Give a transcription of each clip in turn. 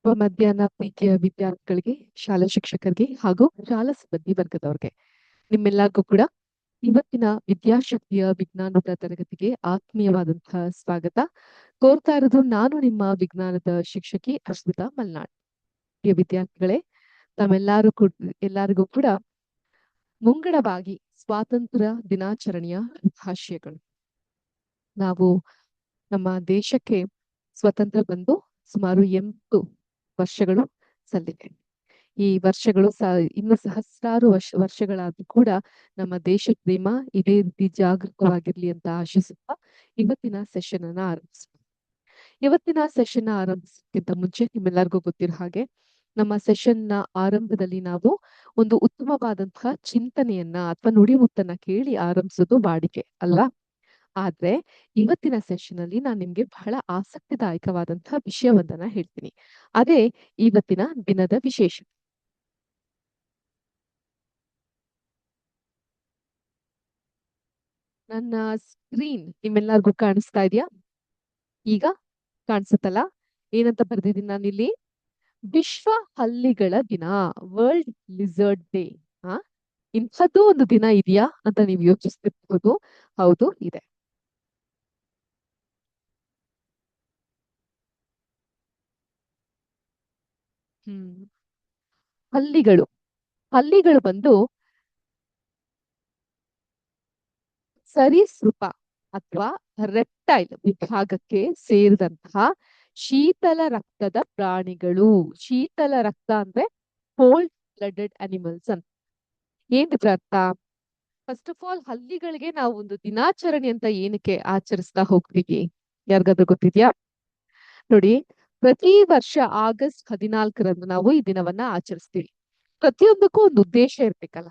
ಮಧ್ಯಾಹ್ನ ಪ್ರೀತಿಯ ವಿದ್ಯಾರ್ಥಿಗಳಿಗೆ, ಶಾಲಾ ಶಿಕ್ಷಕರಿಗೆ ಹಾಗೂ ಶಾಲಾ ಸಿಬ್ಬಂದಿ ವರ್ಗದವ್ರಿಗೆ ನಿಮ್ಮೆಲ್ಲರಿಗೂ ಕೂಡ ಇವತ್ತಿನ ವಿದ್ಯಾಶಕ್ತಿಯ ವಿಜ್ಞಾನದ ತರಗತಿಗೆ ಆತ್ಮೀಯವಾದಂತಹ ಸ್ವಾಗತ ಕೋರ್ತಾ ಇರೋದು. ನಾನು ನಿಮ್ಮ ವಿಜ್ಞಾನದ ಶಿಕ್ಷಕಿ ಅಶ್ವಿತಾ ಮಲ್ನಾಡ್. ಪ್ರಿಯ ವಿದ್ಯಾರ್ಥಿಗಳೇ, ಎಲ್ಲರಿಗೂ ಕೂಡ ಮುಂಗಡವಾಗಿ ಸ್ವಾತಂತ್ರ್ಯ ದಿನಾಚರಣೆಯ ಶುಭಾಶಯಗಳು. ನಾವು ನಮ್ಮ ದೇಶಕ್ಕೆ ಸ್ವತಂತ್ರ ಬಂದು ಸುಮಾರು 80 ವರ್ಷಗಳು ಸಲ್ಲಿವೆ. ಈ ವರ್ಷಗಳು ಇನ್ನು ಸಹಸ್ರಾರು ವರ್ಷಗಳಾದ್ರೂ ಕೂಡ ನಮ್ಮ ದೇಶ ಪ್ರೇಮ ಇದೇ ರೀತಿ ಜಾಗೃತವಾಗಿರ್ಲಿ ಅಂತ ಆಶಿಸುತ್ತಾ ಇವತ್ತಿನ ಸೆಷನ್ ಅನ್ನ ಇವತ್ತಿನ ಸೆಷನ್ ಆರಂಭಿಸಕ್ಕಿಂತ ಮುಂಚೆ ನಿಮ್ಮೆಲ್ಲರಿಗೂ ಗೊತ್ತಿರೋ ಹಾಗೆ ನಮ್ಮ ಸೆಷನ್ ನ ಆರಂಭದಲ್ಲಿ ನಾವು ಒಂದು ಉತ್ತಮವಾದಂತಹ ಚಿಂತನೆಯನ್ನ ಅಥವಾ ನುಡಿಮುತ್ತನ್ನ ಕೇಳಿ ಆರಂಭಿಸೋದು ವಾಡಿಕೆ ಅಲ್ವಾ. ಆದ್ರೆ ಇವತ್ತಿನ ಸೆಷನ್ ಅಲ್ಲಿ ನಾನು ನಿಮ್ಗೆ ಬಹಳ ಆಸಕ್ತಿದಾಯಕವಾದಂತಹ ವಿಷಯವನ್ನ ಹೇಳ್ತೀನಿ. ಅದೇ ಇವತ್ತಿನ ದಿನದ ವಿಶೇಷ. ನನ್ನ ಸ್ಕ್ರೀನ್ ನಿಮ್ಮೆಲ್ಲರಿಗೂ ಕಾಣಿಸ್ತಾ ಇದೆಯಾ? ಈಗ ಕಾಣಿಸುತ್ತಲ್ಲ? ಏನಂತ ಬರ್ದಿದ್ದೀನಿ ನಾನಿಲ್ಲಿ? ವಿಶ್ವ ಹಲ್ಲಿಗಳ ದಿನ, ವರ್ಲ್ಡ್ ಲಿಸರ್ಡ್ ಡೇ. ಇಂಥದ್ದು ಒಂದು ದಿನ ಇದೆಯಾ ಅಂತ ನೀವು ಯೋಚಿಸ್ತಿರ್ಬೋದು. ಹೌದು, ಇದೆ. ಹಲ್ಲಿಗಳು ಬಂದು ಸರೀಸೃಪ ಅಥವಾ ರೆಪ್ಟೈಲ್ ವಿಭಾಗಕ್ಕೆ ಸೇರಿದಂತಹ ಶೀತಲ ರಕ್ತದ ಪ್ರಾಣಿಗಳು. ಶೀತಲ ರಕ್ತ ಅಂದ್ರೆ ಕೋಲ್ಡ್ ಬ್ಲಡೆಡ್ ಅನಿಮಲ್ಸ್ ಅಂತ. ಏನಿದ್ರ ಅರ್ಥ? ಫಸ್ಟ್ ಆಫ್ ಆಲ್, ಹಲ್ಲಿಗಳಿಗೆ ನಾವು ಒಂದು ದಿನಾಚರಣೆ ಅಂತ ಏನಕ್ಕೆ ಆಚರಿಸ್ತಾ ಹೋಗ್ತೀವಿ? ಯಾರಿಗಾದ್ರೂ ಗೊತ್ತಿದ್ಯಾ? ನೋಡಿ, ಪ್ರತಿ ವರ್ಷ ಆಗಸ್ಟ್ 14ರಂದು ನಾವು ಈ ದಿನವನ್ನ ಆಚರಿಸ್ತೀವಿ. ಪ್ರತಿಯೊಂದಕ್ಕೂ ಒಂದು ಉದ್ದೇಶ ಇರ್ಬೇಕಲ್ಲ,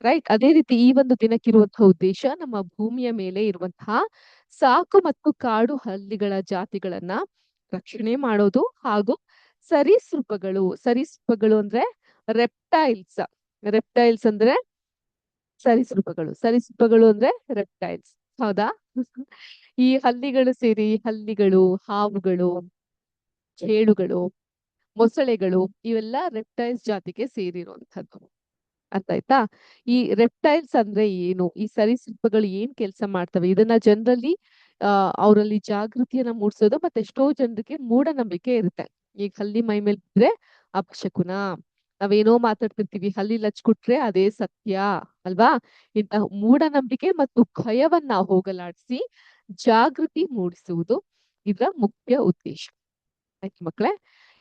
ರೈಟ್? ಅದೇ ರೀತಿ ಈ ಒಂದು ದಿನಕ್ಕಿರುವಂತಹ ಉದ್ದೇಶ ನಮ್ಮ ಭೂಮಿಯ ಮೇಲೆ ಇರುವಂತಹ ಸಾಕು ಮತ್ತು ಕಾಡು ಹಲ್ಲಿಗಳ ಜಾತಿಗಳನ್ನ ರಕ್ಷಣೆ ಮಾಡೋದು, ಹಾಗೂ ಸರೀಸೃಪಗಳು ಅಂದ್ರೆ ರೆಪ್ಟೈಲ್ಸ್ ಅಂದ್ರೆ ಸರೀಸೃಪಗಳು ಅಂದ್ರೆ ರೆಪ್ಟೈಲ್ಸ್. ಹೌದಾ? ಈ ಹಲ್ಲಿಗಳು ಸೇರಿ ಹಲ್ಲಿಗಳು, ಹಾವುಗಳು, ಚೇಳುಗಳು, ಮೊಸಳೆಗಳು ಇವೆಲ್ಲ ರೆಪ್ಟೈಲ್ಸ್ ಜಾತಿಗೆ ಸೇರಿರುವಂತದ್ದು. ಅರ್ಥ ಆಯ್ತಾ? ಈ ರೆಪ್ಟೈಲ್ಸ್ ಅಂದ್ರೆ ಏನು, ಈ ಸರೀಸೃಪಗಳು ಏನ್ ಕೆಲಸ ಮಾಡ್ತವೆ, ಇದನ್ನ ಜನರಲ್ಲಿ ಅವರಲ್ಲಿ ಜಾಗೃತಿಯನ್ನ ಮೂಡಿಸೋದು. ಮತ್ತೆ ಎಷ್ಟೋ ಜನರಿಗೆ ಮೂಢನಂಬಿಕೆ ಇರುತ್ತೆ. ಈಗ ಹಲ್ಲಿ ಮೈ ಮೇಲೆ ಬಿದ್ರೆ ಅಪಶಕುನ, ನಾವೇನೋ ಮಾತಾಡ್ತಿರ್ತೀವಿ, ಹಲ್ಲಿ ಲಚ್ಕೊಟ್ರೆ ಅದೇ ಸತ್ಯ ಅಲ್ವಾ? ಇಂತಹ ಮೂಢನಂಬಿಕೆ ಮತ್ತು ಭಯವನ್ನ ಹೋಗಲಾಡಿಸಿ ಜಾಗೃತಿ ಮೂಡಿಸುವುದು ಇದರ ಮುಖ್ಯ ಉದ್ದೇಶ. ಆಯ್ತು ಮಕ್ಕಳೇ.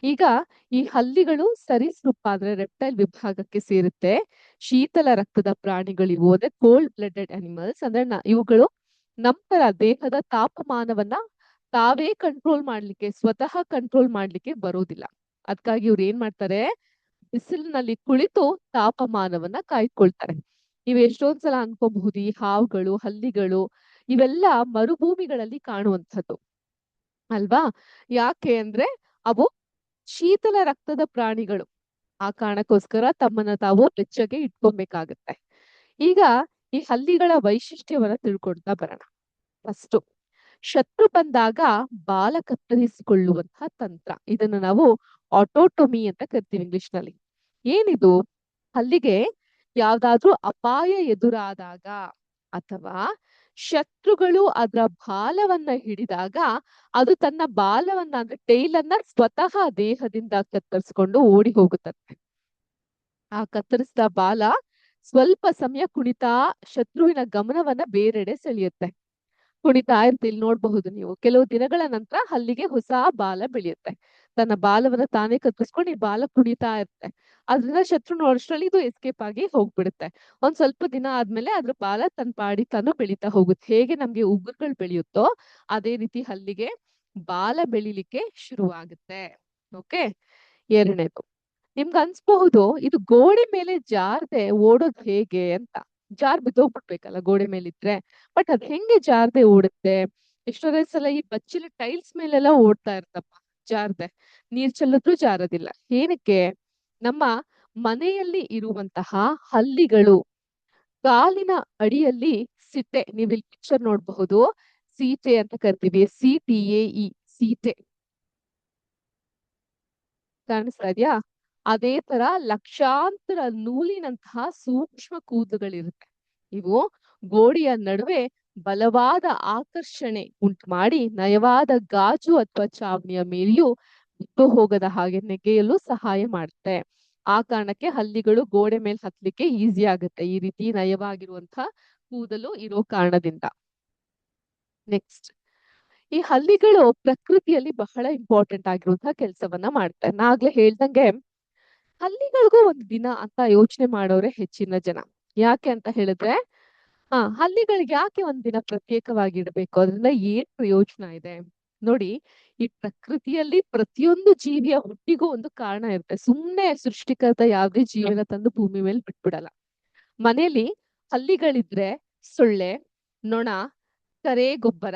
ಈಗ ಈ ಹಲ್ಲಿಗಳು ಸರೀಸೃಪ ಅಂದ್ರೆ ರೆಪ್ಟೈಲ್ ವಿಭಾಗಕ್ಕೆ ಸೇರುತ್ತೆ. ಶೀತಲ ರಕ್ತದ ಪ್ರಾಣಿಗಳಿವು, ಅಂದ್ರೆ ಕೋಲ್ಡ್ ಬ್ಲಡೆಡ್ ಅನಿಮಲ್ಸ್. ಅಂದ್ರೆ ಇವುಗಳು ನಮ್ಮ ದೇಹದ ತಾಪಮಾನವನ್ನ ತಾವೇ ಸ್ವತಃ ಕಂಟ್ರೋಲ್ ಮಾಡ್ಲಿಕ್ಕೆ ಬರೋದಿಲ್ಲ. ಅದಕ್ಕಾಗಿ ಇವ್ರು ಏನ್ ಮಾಡ್ತಾರೆ? ಬಿಸಿಲಿನಲ್ಲಿ ಕುಳಿತು ತಾಪಮಾನವನ್ನ ಕಾಯ್ಕೊಳ್ತಾರೆ. ನೀವು ಎಷ್ಟೊಂದ್ಸಲ ಅನ್ಕೋಬಹುದು, ಈ ಹಾವುಗಳು, ಹಲ್ಲಿಗಳು ಇವೆಲ್ಲ ಮರುಭೂಮಿಗಳಲ್ಲಿ ಕಾಣುವಂಥದ್ದು ಅಲ್ವಾ? ಯಾಕೆ ಅಂದ್ರೆ ಅವು ಶೀತಲ ರಕ್ತದ ಪ್ರಾಣಿಗಳು. ಆ ಕಾರಣಕ್ಕೋಸ್ಕರ ತಮ್ಮನ್ನ ತಾವು ಬೆಚ್ಚಗೆ ಇಟ್ಕೊಬೇಕಾಗತ್ತೆ. ಈಗ ಈ ಹಲ್ಲಿಗಳ ವೈಶಿಷ್ಟ್ಯವನ್ನ ತಿಳ್ಕೊಳ್ತಾ ಬರೋಣ. ಫಸ್ಟ್, ಶತ್ರು ಬಂದಾಗ ಬಾಲ ಕತ್ತರಿಸಿಕೊಳ್ಳುವಂತಹ ತಂತ್ರ, ಇದನ್ನ ನಾವು ಆಟೋಟೊಮಿ ಅಂತ ಕರಿತೀವಿ ಇಂಗ್ಲಿಷ್ ನಲ್ಲಿ. ಏನಿದು? ಹಲ್ಲಿಗೆ ಯಾವ್ದಾದ್ರೂ ಅಪಾಯ ಎದುರಾದಾಗ ಅಥವಾ ಶತ್ರುಗಳು ಅದರ ಬಾಲವನ್ನ ಹಿಡಿದಾಗ ಅದು ತನ್ನ ಬಾಲವನ್ನ ಅಂದ್ರೆ ಟೈಲನ್ನ ಸ್ವತಃ ದೇಹದಿಂದ ಕತ್ತರಿಸಿಕೊಂಡು ಓಡಿ ಹೋಗುತ್ತದೆ. ಆ ಕತ್ತರಿಸಿದ ಬಾಲ ಸ್ವಲ್ಪ ಸಮಯ ಕುಣಿತಾ ಶತ್ರುವಿನ ಗಮನವನ್ನ ಬೇರೆಡೆ ಸೆಳೆಯುತ್ತೆ. ಕುಣಿತಾ ಇರುತ್ತೆ. ಇಲ್ಲಿ ನೋಡಬಹುದು ನೀವು, ಕೆಲವು ದಿನಗಳ ನಂತರ ಹಲ್ಲಿಗೆ ಹೊಸ ಬಾಲ ಬೆಳೆಯುತ್ತೆ. ತನ್ನ ಬಾಲವನ್ನ ತಾನೇ ಕತ್ತರಿಸ್ಕೊಂಡು ಈ ಬಾಲ ಕುಣಿತಾ ಇರುತ್ತೆ. ಅದ್ರಿಂದ ಶತ್ರು ನೋಡೋಷ್ಟ್ರಲ್ಲಿ ಇದು ಎಸ್ಕೇಪ್ ಆಗಿ ಹೋಗ್ಬಿಡುತ್ತೆ. ಒಂದ್ ಸ್ವಲ್ಪ ದಿನ ಆದ್ಮೇಲೆ ಅದ್ರ ಬಾಲ ತನ್ನ ಪಾಡಿ ತಾನು ಬೆಳೀತಾ ಹೋಗುತ್ತೆ. ಹೇಗೆ ನಮ್ಗೆ ಉಗುರುಗಳು ಬೆಳೆಯುತ್ತೋ ಅದೇ ರೀತಿ ಹಲ್ಲಿಗೆ ಬಾಲ ಬೆಳಿಲಿಕ್ಕೆ ಶುರುವಾಗುತ್ತೆ. ಓಕೆ. ಎರಡನೇದು, ನಿಮ್ಗೆ ಅನ್ಸ್ಬಹುದು ಇದು ಗೋಡೆ ಮೇಲೆ ಜಾರದೆ ಓಡೋದ್ ಹೇಗೆ ಅಂತ. ಜಾರ್ ಬಿದ್ದೋಗ್ಬಿಡ್ಬೇಕಲ್ಲ ಗೋಡೆ ಮೇಲಿದ್ರೆ. ಬಟ್ ಅದ್ ಹೆಂಗೆ ಜಾರದೆ ಓಡುತ್ತೆ? ಎಷ್ಟೋ ಸಲ ಈ ಬಚ್ಚಿಲ ಟೈಲ್ಸ್ ಮೇಲೆಲ್ಲ ಓಡ್ತಾ ಇರ್ತಪ್ಪ, ಜಾರದೆ. ನೀರ್ ಚೆಲ್ಲಿದ್ರು ಜಾರೋದಿಲ್ಲ. ಏನಕ್ಕೆ? ನಮ್ಮ ಮನೆಯಲ್ಲಿ ಇರುವಂತಹ ಹಲ್ಲಿಗಳು ಕಾಲಿನ ಅಡಿಯಲ್ಲಿ ಸಿಟೆ, ನೀವು ಇಲ್ಲಿ ಪಿಕ್ಚರ್ ನೋಡಬಹುದು, ಸೀಟೆ ಅಂತ ಕರಿತೀವಿ, CTAE, ಸೀಟೆ. ಕಾಣಿಸ್ತಾ ಇದೆಯಾ? ಅದೇ ತರ ಲಕ್ಷಾಂತರ ನೂಲಿನಂತಹ ಸೂಕ್ಷ್ಮ ಕೂದಲುಗಳಿರುತ್ತೆ. ಇವು ಗೋಡೆಯ ನಡುವೆ ಬಲವಾದ ಆಕರ್ಷಣೆ ಉಂಟು ಮಾಡಿ ನಯವಾದ ಗಾಜು ಅಥವಾ ಚಾವಣಿಯ ಮೇಲೆಯೂ ಬಿಟ್ಟು ಹೋಗದ ಹಾಗೆ ನೆಗೆಯಲು ಸಹಾಯ ಮಾಡುತ್ತೆ. ಆ ಕಾರಣಕ್ಕೆ ಹಲ್ಲಿಗಳು ಗೋಡೆ ಮೇಲೆ ಹತ್ಲಿಕ್ಕೆ ಈಸಿ ಆಗುತ್ತೆ, ಈ ರೀತಿ ನಯವಾಗಿರುವಂತಹ ಕೂದಲು ಇರೋ ಕಾರಣದಿಂದ. ನೆಕ್ಸ್ಟ್, ಈ ಹಲ್ಲಿಗಳು ಪ್ರಕೃತಿಯಲ್ಲಿ ಬಹಳ ಇಂಪಾರ್ಟೆಂಟ್ ಆಗಿರುವಂತಹ ಕೆಲಸವನ್ನ ಮಾಡ್ತಾರೆ. ನಾ ಆಗ್ಲೇ ಹೇಳ್ದಂಗೆ ಹಲ್ಲಿಗಳಿಗೂ ಒಂದು ದಿನ ಅಂತ ಯೋಚನೆ ಮಾಡೋರೆ ಹೆಚ್ಚಿನ ಜನ. ಯಾಕೆ ಅಂತ ಹೇಳಿದ್ರೆ, ಹಲ್ಲಿಗಳಿಗೆ ಯಾಕೆ ಒಂದ್ ದಿನ ಪ್ರತ್ಯೇಕವಾಗಿ ಇಡಬೇಕು, ಅದರಿಂದ ಏನ್ ಪ್ರಯೋಜನ ಇದೆ ನೋಡಿ. ಈ ಪ್ರಕೃತಿಯಲ್ಲಿ ಪ್ರತಿಯೊಂದು ಜೀವಿಯ ಹುಟ್ಟಿಗೂ ಒಂದು ಕಾರಣ ಇರುತ್ತೆ. ಸುಮ್ನೆ ಸೃಷ್ಟಿಕರ್ತ ಯಾವ್ದೇ ಜೀವನ ತಂದು ಭೂಮಿ ಮೇಲೆ ಬಿಟ್ಬಿಡಲ್ಲ. ಮನೇಲಿ ಹಲ್ಲಿಗಳಿದ್ರೆ ಸೊಳ್ಳೆ, ನೊಣ, ಕರೆ ಗೊಬ್ಬರ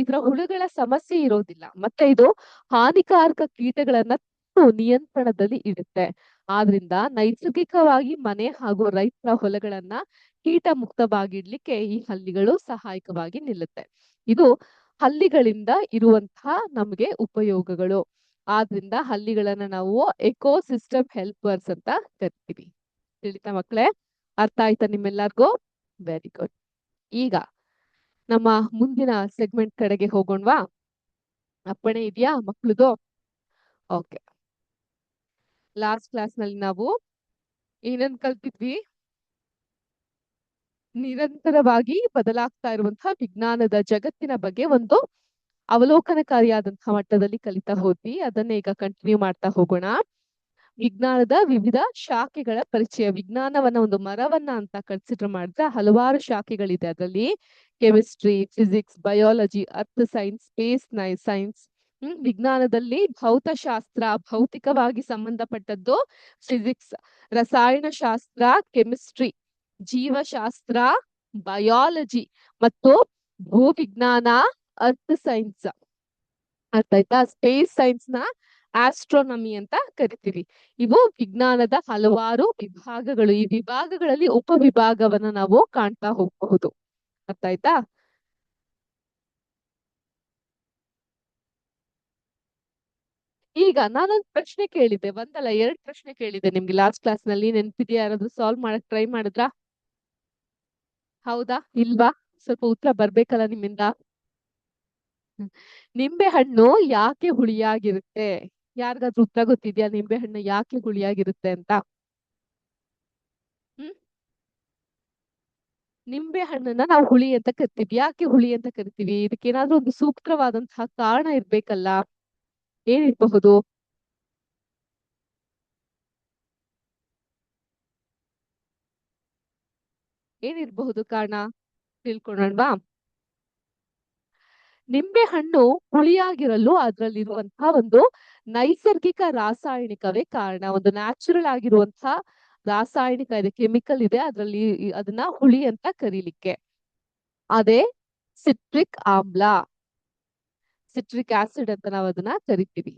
ಇದ್ರ ಹುಳುಗಳ ಸಮಸ್ಯೆ ಇರೋದಿಲ್ಲ. ಮತ್ತೆ ಇದು ಹಾನಿಕಾರಕ ಕೀಟಗಳನ್ನ ನಿಯಂತ್ರಣದಲ್ಲಿ ಇಡುತ್ತೆ. ಆದ್ರಿಂದ ನೈಸರ್ಗಿಕವಾಗಿ ಮನೆ ಹಾಗೂ ರೈತರ ಹೊಲಗಳನ್ನ ಕೀಟ ಮುಕ್ತವಾಗಿಡ್ಲಿಕ್ಕೆ ಈ ಹಲ್ಲಿಗಳು ಸಹಾಯಕವಾಗಿ ನಿಲ್ಲುತ್ತೆ. ಇದು ಹಲ್ಲಿಗಳಿಂದ ಇರುವಂತಹ ನಮ್ಗೆ ಉಪಯೋಗಗಳು. ಆದ್ರಿಂದ ಹಲ್ಲಿಗಳನ್ನ ನಾವು ಎಕೋಸಿಸ್ಟಮ್ ಹೆಲ್ಪರ್ಸ್ ಅಂತ ಕರಿತೀವಿ. ತಿಳಿತಾ ಮಕ್ಳೇ? ಅರ್ಥ ಆಯ್ತಾ ನಿಮ್ಮೆಲ್ಲರಿಗೂ? Very good. ಈಗ ನಮ್ಮ ಮುಂದಿನ ಸೆಗ್ಮೆಂಟ್ ಕಡೆಗೆ ಹೋಗೋಣವಾ? ಅಪ್ಪಣೆ ಇದೆಯಾ ಮಕ್ಳದು? ಓಕೆ. ಲಾಸ್ಟ್ ಕ್ಲಾಸ್ ನಲ್ಲಿ ನಾವು ಏನನ್ ಕಲ್ತಿದ್ವಿ? ನಿರಂತರವಾಗಿ ಬದಲಾಗ್ತಾ ಇರುವಂತಹ ವಿಜ್ಞಾನದ ಜಗತ್ತಿನ ಬಗ್ಗೆ ಒಂದು ಅವಲೋಕನಕಾರಿಯಾದಂತಹ ಮಟ್ಟದಲ್ಲಿ ಕಲಿತಾ ಹೋದ್ವಿ. ಅದನ್ನೇ ಈಗ ಕಂಟಿನ್ಯೂ ಮಾಡ್ತಾ ಹೋಗೋಣ. ವಿಜ್ಞಾನದ ವಿವಿಧ ಶಾಖೆಗಳ ಪರಿಚಯ. ವಿಜ್ಞಾನವನ್ನ ಒಂದು ಮರವನ್ನ ಅಂತ ಕನ್ಸಿಡರ್ ಮಾಡಿದ್ರೆ ಹಲವಾರು ಶಾಖೆಗಳಿದೆ. ಅದರಲ್ಲಿ chemistry, physics, biology, earth science, space science. ವಿಜ್ಞಾನದಲ್ಲಿ ಭೌತಶಾಸ್ತ್ರ, ಭೌತಿಕವಾಗಿ ಸಂಬಂಧಪಟ್ಟದ್ದು ಫಿಸಿಕ್ಸ್, ರಸಾಯನಶಾಸ್ತ್ರ, ಕೆಮಿಸ್ಟ್ರಿ, ಜೀವಶಾಸ್ತ್ರ, ಬಯಾಲಜಿ ಮತ್ತು ಭೂವಿಜ್ಞಾನ, ಅರ್ತ್ ಸೈನ್ಸ್. ಅರ್ಥ ಆಯ್ತಾ? ಸ್ಪೇಸ್ ಸೈನ್ಸ್ ನ ಆಸ್ಟ್ರೋನಮಿ ಅಂತ ಕರಿತೀವಿ. ಇವು ವಿಜ್ಞಾನದ ಹಲವಾರು ವಿಭಾಗಗಳು. ಈ ವಿಭಾಗಗಳಲ್ಲಿ ಉಪವಿಭಾಗವನ್ನ ನಾವು ಕಾಣ್ತಾ ಹೋಗಬಹುದು. ಅರ್ಥ ಆಯ್ತಾ? ಈಗ ನಾನೊಂದು ಪ್ರಶ್ನೆ ಕೇಳಿದ್ದೆ, ಒಂದಲ್ಲ ಎರಡು ಪ್ರಶ್ನೆ ಕೇಳಿದ್ದೆ ನಿಮ್ಗೆ ಲಾಸ್ಟ್ ಕ್ಲಾಸ್ ನಲ್ಲಿ. ನೆನ್ಪಿದ್ಯಾ? ಯಾರಾದ್ರೂ ಸಾಲ್ವ್ ಮಾಡಕ್ ಟ್ರೈ ಮಾಡಿದ್ರಾ? ಹೌದಾ ಇಲ್ವಾ? ಸ್ವಲ್ಪ ಉತ್ತರ ಬರ್ಬೇಕಲ್ಲ ನಿಮ್ಮಿಂದ. ನಿಂಬೆ ಹಣ್ಣು ಯಾಕೆ ಹುಳಿಯಾಗಿರುತ್ತೆ? ಯಾರಿಗಾದ್ರೂ ಉತ್ತರ ಗೊತ್ತಿದ್ಯಾ ನಿಂಬೆ ಹಣ್ಣು ಯಾಕೆ ಹುಳಿಯಾಗಿರುತ್ತೆ ಅಂತ? ಹ್ಮ್ ನಿಂಬೆ ಹಣ್ಣನ್ನ ನಾವು ಹುಳಿ ಅಂತ ಕರಿತೀವಿ. ಯಾಕೆ ಹುಳಿ ಅಂತ ಕರಿತೀವಿ? ಇದಕ್ಕೇನಾದ್ರೂ ಒಂದು ಸೂಕ್ತವಾದಂತಹ ಕಾರಣ ಇರ್ಬೇಕಲ್ಲ. ಏನಿರಬಹುದು? ಏನಿರಬಹುದು ಕಾರಣ? ತಿಳ್ಕೊಳ್ಳೋಣವಾ? ನಿಂಬೆ ಹಣ್ಣು ಹುಳಿಯಾಗಿರಲು ಅದರಲ್ಲಿರುವಂತಹ ಒಂದು ನೈಸರ್ಗಿಕ ರಾಸಾಯನಿಕವೇ ಕಾರಣ. ಒಂದು ನ್ಯಾಚುರಲ್ ಆಗಿರುವಂತಹ ರಾಸಾಯನಿಕ ಇದೆ, ಕೆಮಿಕಲ್ ಇದೆ ಅದರಲ್ಲಿ, ಅದನ್ನ ಹುಳಿ ಅಂತ ಕರೀಲಿಕ್ಕೆ. ಅದೇ ಸಿಟ್ರಿಕ್ ಆಮ್ಲ, ಸಿಟ್ರಿಕ್ ಆಸಿಡ್ ಅಂತ ನಾವು ಅದನ್ನ ಕರಿತೀವಿ.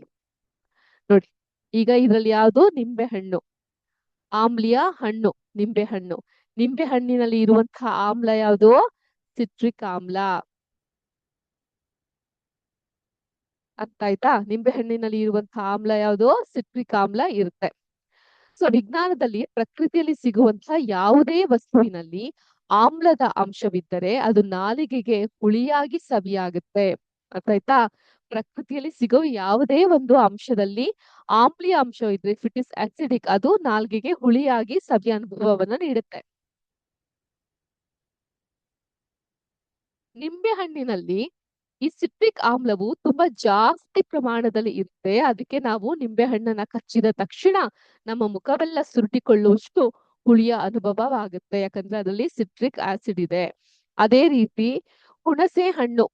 ನೋಡಿ, ಈಗ ಇದ್ರಲ್ಲಿ ಯಾವುದು? ನಿಂಬೆ ಹಣ್ಣು, ಆಮ್ಲೀಯ ಹಣ್ಣು ನಿಂಬೆ ಹಣ್ಣು. ನಿಂಬೆ ಹಣ್ಣಿನಲ್ಲಿ ಇರುವಂತಹ ಆಮ್ಲ ಯಾವುದು? ಸಿಟ್ರಿಕ್ ಆಮ್ಲ. ಅರ್ಥ ಆಯ್ತಾ? ನಿಂಬೆ ಹಣ್ಣಿನಲ್ಲಿ ಇರುವಂತಹ ಆಮ್ಲ ಯಾವುದು? ಸಿಟ್ರಿಕ್ ಆಮ್ಲ ಇರುತ್ತೆ. ಸೊ ವಿಜ್ಞಾನದಲ್ಲಿ ಪ್ರಕೃತಿಯಲ್ಲಿ ಸಿಗುವಂತಹ ಯಾವುದೇ ವಸ್ತುವಿನಲ್ಲಿ ಆಮ್ಲದ ಅಂಶವಿದ್ದರೆ ಅದು ನಾಲಿಗೆಗೆ ಹುಳಿಯಾಗಿ ಸವಿಯಾಗುತ್ತೆ. ಅರ್ಥ ಆಯ್ತಾ? ಪ್ರಕೃತಿಯಲ್ಲಿ ಸಿಗೋ ಯಾವುದೇ ಒಂದು ಅಂಶದಲ್ಲಿ ಆಮ್ಲೀಯ ಅಂಶ ಇದ್ರೆ, ಇಫ್ ಇಟ್ ಇಸ್ ಅಸಿಡಿಕ್, ಅದು ನಾಲ್ಗೆಗೆ ಹುಳಿಯಾಗಿ ಸವಿ ಅನುಭವವನ್ನ ನೀಡುತ್ತೆ. ನಿಂಬೆ ಹಣ್ಣಿನಲ್ಲಿ ಈ ಸಿಟ್ರಿಕ್ ಆಮ್ಲವು ತುಂಬಾ ಜಾಸ್ತಿ ಪ್ರಮಾಣದಲ್ಲಿ ಇರುತ್ತೆ. ಅದಕ್ಕೆ ನಾವು ನಿಂಬೆ ಹಣ್ಣನ್ನ ಕಚ್ಚಿದ ತಕ್ಷಣ ನಮ್ಮ ಮುಖವೆಲ್ಲ ಸುರುಟಿಕೊಳ್ಳುವಷ್ಟು ಹುಳಿಯ ಅನುಭವವಾಗುತ್ತೆ, ಯಾಕಂದ್ರೆ ಅದರಲ್ಲಿ ಸಿಟ್ರಿಕ್ ಆಸಿಡ್ ಇದೆ. ಅದೇ ರೀತಿ ಹುಣಸೆ ಹಣ್ಣು,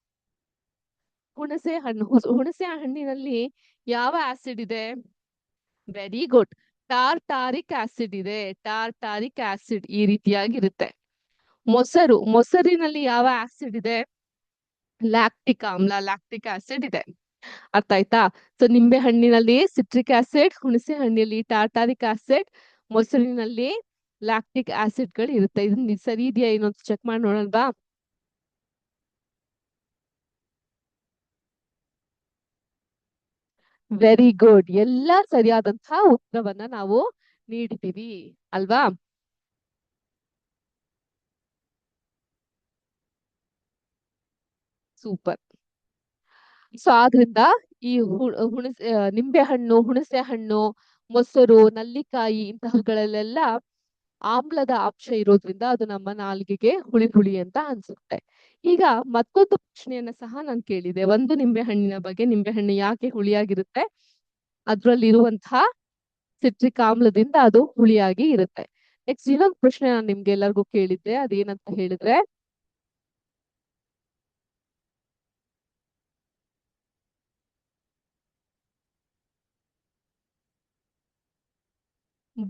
ಹುಣಸೆ ಹಣ್ಣಿನಲ್ಲಿ ಯಾವ ಆಸಿಡ್ ಇದೆ? ವೆರಿ ಗುಡ್, ಟಾರ್ಟಾರಿಕ್ ಆಸಿಡ್ ಇದೆ. ಟಾರ್ಟಾರಿಕ್ ಆಸಿಡ್ ಈ ರೀತಿಯಾಗಿರುತ್ತೆ. ಮೊಸರಿನಲ್ಲಿ ಯಾವ ಆಸಿಡ್ ಇದೆ? ಲ್ಯಾಕ್ಟಿಕ್ ಆಮ್ಲ, ಲ್ಯಾಕ್ಟಿಕ್ ಆಸಿಡ್ ಇದೆ. ಅರ್ಥ ಆಯ್ತಾ? ಸೊ ನಿಂಬೆ ಹಣ್ಣಿನಲ್ಲಿ ಸಿಟ್ರಿಕ್ ಆಸಿಡ್, ಹುಣಸೆ ಹಣ್ಣಿನಲ್ಲಿ ಟಾರ್ಟಾರಿಕ್ ಆಸಿಡ್, ಮೊಸರಿನಲ್ಲಿ ಲ್ಯಾಕ್ಟಿಕ್ ಆಸಿಡ್ ಗಳು ಇರುತ್ತೆ. ಇದನ್ನ ಸರಿ ಇದೆಯಾ ಇನ್ನೊಂದು ಚೆಕ್ ಮಾಡಿ ನೋಡೋಣವಾ? Very good. ಎಲ್ಲಾ ಸರಿಯಾದಂತಹ ಉತ್ತರವನ್ನ ನಾವು ನೀಡಿದ್ದೀವಿ ಅಲ್ವಾ? ಸೂಪರ್. ಸೊ ಆದ್ರಿಂದ ಈ ನಿಂಬೆ ಹಣ್ಣು, ಹುಣಸೆ ಹಣ್ಣು, ಮೊಸರು, ನಲ್ಲಿಕಾಯಿ ಇಂತಹಗಳಲ್ಲೆಲ್ಲ ಆಮ್ಲದ ಅಂಶ ಇರೋದ್ರಿಂದ ಅದು ನಮ್ಮ ನಾಲಿಗೆಗೆ ಹುಳಿ ಹುಳಿ ಅಂತ ಅನ್ಸುತ್ತೆ. ಈಗ ಮತ್ತೊಂದು ಪ್ರಶ್ನೆಯನ್ನ ಸಹ ನಾನು ಕೇಳಿದೆ. ಒಂದು ನಿಂಬೆ ಹಣ್ಣಿನ ಬಗ್ಗೆ, ನಿಂಬೆ ಹಣ್ಣು ಯಾಕೆ ಹುಳಿಯಾಗಿರುತ್ತೆ? ಅದ್ರಲ್ಲಿರುವಂತಹ ಸಿಟ್ರಿಕ್ ಆಮ್ಲದಿಂದ ಅದು ಹುಳಿಯಾಗಿ ಇರುತ್ತೆ. ನೆಕ್ಸ್ಟ್ ಇನ್ನೊಂದು ಪ್ರಶ್ನೆ ನಾನು ನಿಮ್ಗೆ ಎಲ್ಲರಿಗೂ ಕೇಳಿದ್ದೆ, ಅದೇನಂತ ಹೇಳಿದ್ರೆ,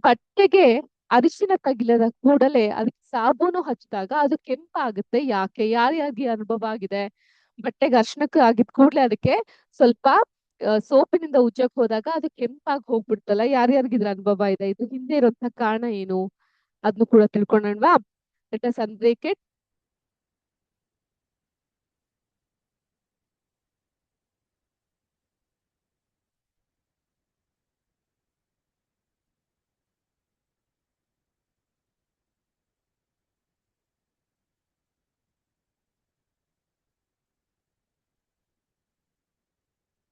ಬಟ್ಟೆಗೆ ಅರಿಶಿನ ತಗಿಲದ ಕೂಡಲೇ ಅದಕ್ಕೆ ಸಾಬೂನು ಹಚ್ಚಿದಾಗ ಅದು ಕೆಂಪಾಗುತ್ತೆ ಯಾಕೆ? ಯಾರ್ಯಾರಿಗೆ ಅನುಭವ ಆಗಿದೆ? ಬಟ್ಟೆಗೆ ಅರ್ಶನಕ್ಕೆ ಆಗಿದ ಕೂಡಲೇ ಅದಕ್ಕೆ ಸ್ವಲ್ಪ ಸೋಪಿನಿಂದ ಉಜ್ಜಕ್ ಹೋದಾಗ ಅದು ಕೆಂಪಾಗಿ ಹೋಗ್ಬಿಡ್ತಲ್ಲ, ಯಾರ್ಯಾರಿಗೆ ಇದ್ರ ಅನುಭವ ಇದೆ? ಇದು ಹಿಂದೆ ಇರುವಂತಹ ಕಾರಣ ಏನು? ಅದನ್ನು ಕೂಡ ತಿಳ್ಕೊಳ್ಳೋಣವಾ? Let us unbreak it.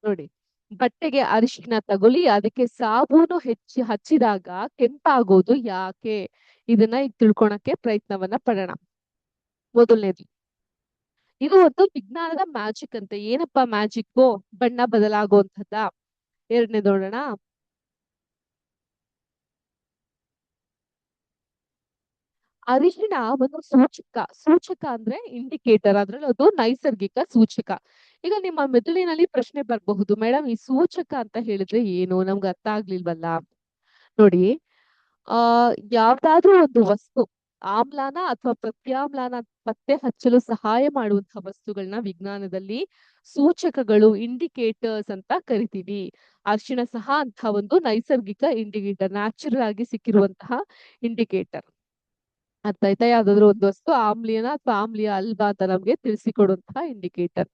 ನೋಡಿ, ಬಟ್ಟೆಗೆ ಅರಿಶಿನ ತಗೊಳ್ಳಿ, ಅದಕ್ಕೆ ಸಾಬೂನು ಹಚ್ಚಿದಾಗ ಕೆಂಪಾಗೋದು ಯಾಕೆ? ಇದನ್ನ ಈಗ ತಿಳ್ಕೊಳಕ್ಕೆ ಪ್ರಯತ್ನವನ್ನ ಪಡೋಣ. ಮೊದಲನೇದು, ಇದು ಒಂದು ವಿಜ್ಞಾನದ ಮ್ಯಾಜಿಕ್ ಅಂತ. ಏನಪ್ಪಾ ಮ್ಯಾಜಿಕ್? ಬಣ್ಣ ಬದಲಾಗುವಂತದ್ದ. ಎರಡನೇ ನೋಡೋಣ. ಅರಿಶಿಣ ಒಂದು ಸೂಚಕ ಅಂದ್ರೆ ಇಂಡಿಕೇಟರ್, ಅದ್ರಲ್ಲಿ ಅದು ನೈಸರ್ಗಿಕ ಸೂಚಕ. ಈಗ ನಿಮ್ಮ ಮೆದುಳಿನಲ್ಲಿ ಪ್ರಶ್ನೆ ಬರಬಹುದು, ಮೇಡಮ್ ಈ ಸೂಚಕ ಅಂತ ಹೇಳಿದ್ರೆ ಏನು? ನಮ್ಗೆ ಅರ್ಥ ಆಗ್ಲಿಲ್ವಲ್ಲ. ನೋಡಿ, ಆ ಯಾವ್ದಾದ್ರೂ ಒಂದು ವಸ್ತು ಆಮ್ಲಾನ ಅಥವಾ ಪ್ರತ್ಯಾಮ್ಲಾನ ಪತ್ತೆ ಹಚ್ಚಲು ಸಹಾಯ ಮಾಡುವಂತಹ ವಸ್ತುಗಳನ್ನ ವಿಜ್ಞಾನದಲ್ಲಿ ಸೂಚಕಗಳು, ಇಂಡಿಕೇಟರ್ಸ್ ಅಂತ ಕರಿತೀವಿ. ಅರಿಶಿಣ ಸಹ ಅಂತ ಒಂದು ನೈಸರ್ಗಿಕ ಇಂಡಿಕೇಟರ್, ನ್ಯಾಚುರಲ್ ಆಗಿ ಸಿಕ್ಕಿರುವಂತಹ ಇಂಡಿಕೇಟರ್. ಅರ್ಥ ಆಯ್ತಾ? ಯಾವ್ದಾದ್ರು ಒಂದು ವಸ್ತು ಆಮ್ಲೀಯನ ಅಥವಾ ಆಮ್ಲೀಯ ಅಲ್ವಾ ಅಂತ ನಮ್ಗೆ ತಿಳಿಸಿಕೊಡುವಂತಹ ಇಂಡಿಕೇಟರ್.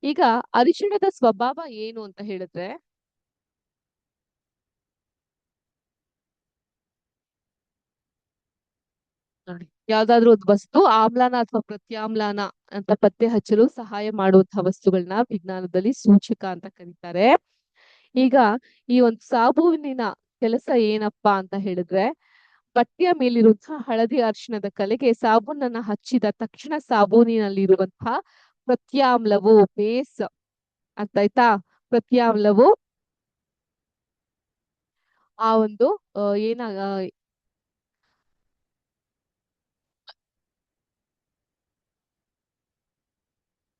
ಈಗ ಅರಿಶಿಣದ ಸ್ವಭಾವ ಏನು ಅಂತ ಹೇಳಿದ್ರೆ, ನೋಡಿ, ಯಾವ್ದಾದ್ರು ಒಂದು ವಸ್ತು ಆಮ್ಲಾನ ಅಥವಾ ಪ್ರತ್ಯಾಮ್ಲಾನ ಅಂತ ಪತ್ತೆ ಹಚ್ಚಲು ಸಹಾಯ ಮಾಡುವಂತಹ ವಸ್ತುಗಳನ್ನ ವಿಜ್ಞಾನದಲ್ಲಿ ಸೂಚಕ ಅಂತ ಕರೀತಾರೆ. ಈಗ ಈ ಒಂದು ಸಾಬೂನಿನ ಕೆಲಸ ಏನಪ್ಪಾ ಅಂತ ಹೇಳಿದ್ರೆ, ಬಟ್ಟೆಯ ಮೇಲಿರುವಂತಹ ಹಳದಿ ಅರಿಶಿಣದ ಕಲೆಗೆ ಸಾಬೂನನ್ನ ಹಚ್ಚಿದ ತಕ್ಷಣ ಸಾಬೂನಿನಲ್ಲಿರುವಂತಹ ಪ್ರತ್ಯಾಮ್ಲವು, ಬೇಸ್, ಅರ್ಥ ಆಯ್ತಾ? ಪ್ರತ್ಯಾಮ್ಲವು ಆ ಒಂದು ಏನ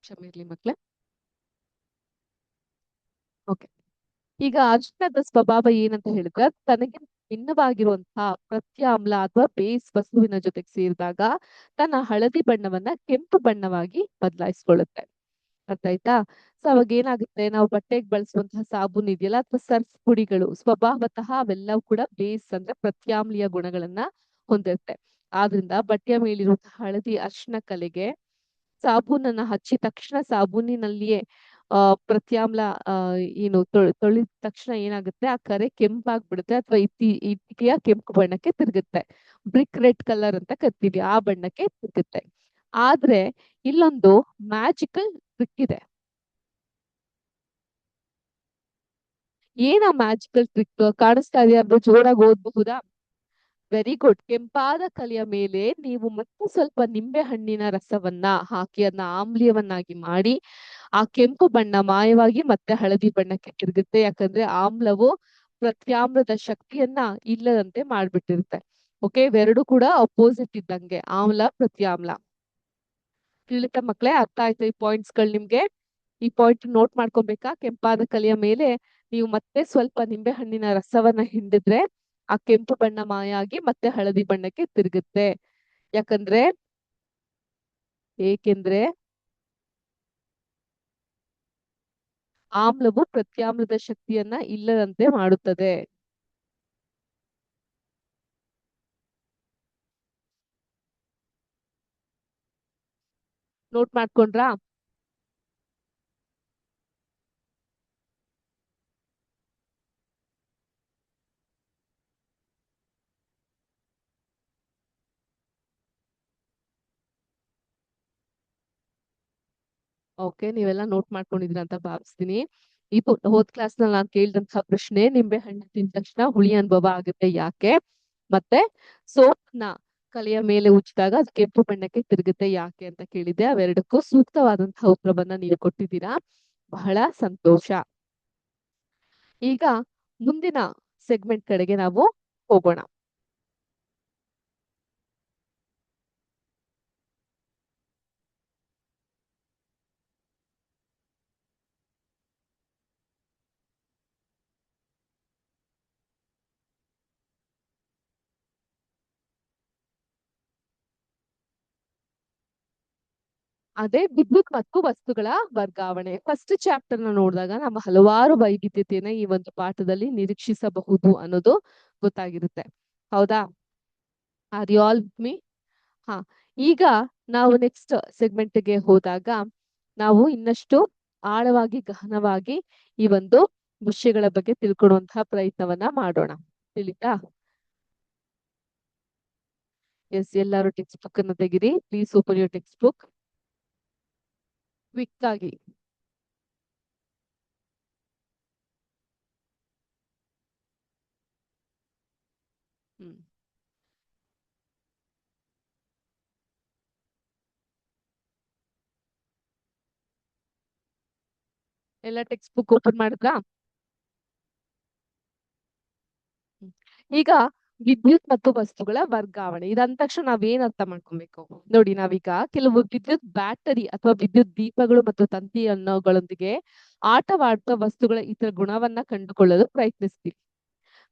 ಕ್ಷಮೆ ಇರ್ಲಿ ಮಕ್ಳೇ. ಓಕೆ. ಈಗ ಅರಿಶಿಣದ ಸ್ವಭಾವ ಏನಂತ ಹೇಳಿದ್ರೆ, ತನಗೆ ಭಿನ್ನವಾಗಿರುವಂತಹ ಪ್ರತ್ಯಾಮ್ಲ ಅಥವಾ ಬೇಸ್ ವಸ್ತುವಿನ ಜೊತೆಗೆ ಸೇರಿದಾಗ ತನ್ನ ಹಳದಿ ಬಣ್ಣವನ್ನ ಕೆಂಪು ಬಣ್ಣವಾಗಿ ಬದಲಾಯಿಸ್ಕೊಳ್ಳುತ್ತೆ. ಅರ್ಥ ಆಯ್ತಾ? ಸೊ ಅವಾಗ ಏನಾಗುತ್ತೆ, ನಾವು ಬಟ್ಟೆಗೆ ಬಳಸುವಂತಹ ಸಾಬೂನ್ ಇದೆಯಲ್ಲ ಅಥವಾ ಸರ್ಫ್ ಪುಡಿಗಳು ಸ್ವಭಾವತಃ ಅವೆಲ್ಲವೂ ಕೂಡ ಬೇಸ್ ಅಂದ್ರೆ ಪ್ರತ್ಯಾಮ್ಲೀಯ ಗುಣಗಳನ್ನ ಹೊಂದಿರುತ್ತೆ. ಆದ್ರಿಂದ ಬಟ್ಟೆಯ ಮೇಲಿರುವಂತಹ ಹಳದಿ ಅರಿಶಿಣ ಕಲೆಗೆ ಸಾಬೂನನ್ನ ಹಚ್ಚಿ ತಕ್ಷಣ ಸಾಬೂನಿನಲ್ಲಿಯೇ ಪ್ರತ್ಯಾಮ್ಲ ಏನು ತೊಳೆದ ತಕ್ಷಣ ಏನಾಗುತ್ತೆ, ಆ ಕರೆ ಕೆಂಪಾಗ್ಬಿಡುತ್ತೆ ಅಥವಾ ಇಟ್ಟಿಗೆಯ ಕೆಂಪು ಬಣ್ಣಕ್ಕೆ ತಿರುಗುತ್ತೆ. ಬ್ರಿಕ್ ರೆಡ್ ಕಲರ್ ಅಂತ ಕರಿತೀವಿ, ಆ ಬಣ್ಣಕ್ಕೆ ತಿರುಗುತ್ತೆ. ಆದ್ರೆ ಇಲ್ಲೊಂದು ಮ್ಯಾಜಿಕಲ್ ಟ್ರಿಕ್ ಇದೆ. ಏನ ಮ್ಯಾಜಿಕಲ್ ಟ್ರಿಕ್ ಕಾಣಿಸ್ತಾ ಇದೆಯಾ? ಜೋರಾಗಿ ಓದಬಹುದಾ? Very good. ಕೆಂಪಾದ ಕಲೆಯ ಮೇಲೆ ನೀವು ಮತ್ತೆ ಸ್ವಲ್ಪ ನಿಂಬೆ ಹಣ್ಣಿನ ರಸವನ್ನ ಹಾಕಿ ಅದನ್ನ ಆಮ್ಲೀಯವನ್ನಾಗಿ ಮಾಡಿ ಆ ಕೆಂಪು ಬಣ್ಣ ಮಾಯವಾಗಿ ಮತ್ತೆ ಹಳದಿ ಬಣ್ಣಕ್ಕೆ ತಿರುಗುತ್ತೆ. ಯಾಕಂದ್ರೆ ಆಮ್ಲವು ಪ್ರತ್ಯಾಮ್ಲದ ಶಕ್ತಿಯನ್ನ ಇಲ್ಲದಂತೆ ಮಾಡ್ಬಿಟ್ಟಿರುತ್ತೆ. ಓಕೆ, ಇವೆರಡು ಕೂಡ ಅಪೋಸಿಟ್ ಇದ್ದಂಗೆ, ಆಮ್ಲ ಪ್ರತ್ಯಾಮ್ಲ. ತಿಳಿತಾ ಮಕ್ಳೇ? ಅರ್ಥ ಆಯ್ತು ಈ ಪಾಯಿಂಟ್ಸ್ ಗಳು ನಿಮ್ಗೆ? ಈ ಪಾಯಿಂಟ್ ನೋಟ್ ಮಾಡ್ಕೊಬೇಕಾ? ಕೆಂಪಾದ ಕಲೆಯ ಮೇಲೆ ನೀವು ಮತ್ತೆ ಸ್ವಲ್ಪ ನಿಂಬೆ ಹಣ್ಣಿನ ರಸವನ್ನ ಹಿಂಡಿದ್ರೆ ಆ ಕೆಂಪು ಬಣ್ಣ ಮಾಯ ಆಗಿ ಮತ್ತೆ ಹಳದಿ ಬಣ್ಣಕ್ಕೆ ತಿರುಗುತ್ತೆ. ಯಾಕಂದ್ರೆ ಏಕೆಂದ್ರೆ ಆಮ್ಲವು ಪ್ರತ್ಯಾಮ್ಲದ ಶಕ್ತಿಯನ್ನ ಇಲ್ಲದಂತೆ ಮಾಡುತ್ತದೆ. ನೋಟ್ ಮಾಡ್ಕೊಂಡ್ರಾ? ಓಕೆ, ನೀವೆಲ್ಲ ನೋಟ್ ಮಾಡ್ಕೊಂಡಿದ್ರ ಅಂತ ಭಾವಿಸ್ತೀನಿ. ಇದು ಹೋದ್ ಕ್ಲಾಸ್ ನಲ್ಲಿ ನಾನು ಕೇಳಿದಂತಹ ಪ್ರಶ್ನೆ, ನಿಂಬೆ ಹಣ್ಣು ತಿಂದ ತಕ್ಷಣ ಹುಳಿ ಅನುಭವ ಆಗುತ್ತೆ ಯಾಕೆ? ಮತ್ತೆ ಸೋಪ್ನ ಕಲೆಯ ಮೇಲೆ ಉಜ್ಜಿದಾಗ ಅದು ಕೆಂಪು ಬಣ್ಣಕ್ಕೆ ತಿರುಗುತ್ತೆ ಯಾಕೆ ಅಂತ ಕೇಳಿದ್ದೆ. ಅವೆರಡಕ್ಕೂ ಸೂಕ್ತವಾದಂತಹ ಉತ್ತರವನ್ನ ನೀವು ಕೊಟ್ಟಿದ್ದೀರಾ. ಬಹಳ ಸಂತೋಷ. ಈಗ ಮುಂದಿನ ಸೆಗ್ಮೆಂಟ್ ಕಡೆಗೆ ನಾವು ಹೋಗೋಣ. ಅದೇ ವಿದ್ಯುತ್ ಮತ್ತು ವಸ್ತುಗಳ ವರ್ಗಾವಣೆ. ಫಸ್ಟ್ ಚಾಪ್ಟರ್ ನ ನೋಡಿದಾಗ ನಮ್ಮ ಹಲವಾರು ವೈವಿಧ್ಯತೆಯನ್ನ ಈ ಒಂದು ಪಾಠದಲ್ಲಿ ನಿರೀಕ್ಷಿಸಬಹುದು ಅನ್ನೋದು ಗೊತ್ತಾಗಿರುತ್ತೆ. ಹೌದಾ? Are you all with me? ಹಾ, ಈಗ ನಾವು ನೆಕ್ಸ್ಟ್ ಸೆಗ್ಮೆಂಟ್ ಗೆ ಹೋದಾಗ ನಾವು ಇನ್ನಷ್ಟು ಆಳವಾಗಿ ಗಹನವಾಗಿ ಈ ಒಂದು ವಿಷಯಗಳ ಬಗ್ಗೆ ತಿಳ್ಕೊಳ್ಳುವಂತಹ ಪ್ರಯತ್ನವನ್ನ ಮಾಡೋಣ. ತಿಳಿತಾ? ಎಸ್, ಎಲ್ಲರೂ ಟೆಕ್ಸ್ಟ್ ಬುಕ್ ಅನ್ನು ತೆಗಿರಿ. Please open your text book quick ಆಗಿ. ಹ್ಮ್ ಎಲ್ಲ ಟೆಕ್ಸ್ಟ್ ಬುಕ್ ಓಪನ್ ಮಾಡಿದ್ರಾ? ಈಗ ವಿದ್ಯುತ್ ಮತ್ತು ವಸ್ತುಗಳ ವರ್ಗಾವಣೆ ಇದಂದ ತಕ್ಷಣ ನಾವೇನ್ ಅರ್ಥ ಮಾಡ್ಕೊಬೇಕು ನೋಡಿ. ನಾವೀಗ ಕೆಲವು ವಿದ್ಯುತ್ ಬ್ಯಾಟರಿ ಅಥವಾ ವಿದ್ಯುತ್ ದೀಪಗಳು ಮತ್ತು ತಂತಿ ಅನ್ನೋಗಳೊಂದಿಗೆ ಆಟವಾಡುವ ವಸ್ತುಗಳ ಇತರ ಗುಣವನ್ನ ಕಂಡುಕೊಳ್ಳಲು ಪ್ರಯತ್ನಿಸ್ತೀವಿ.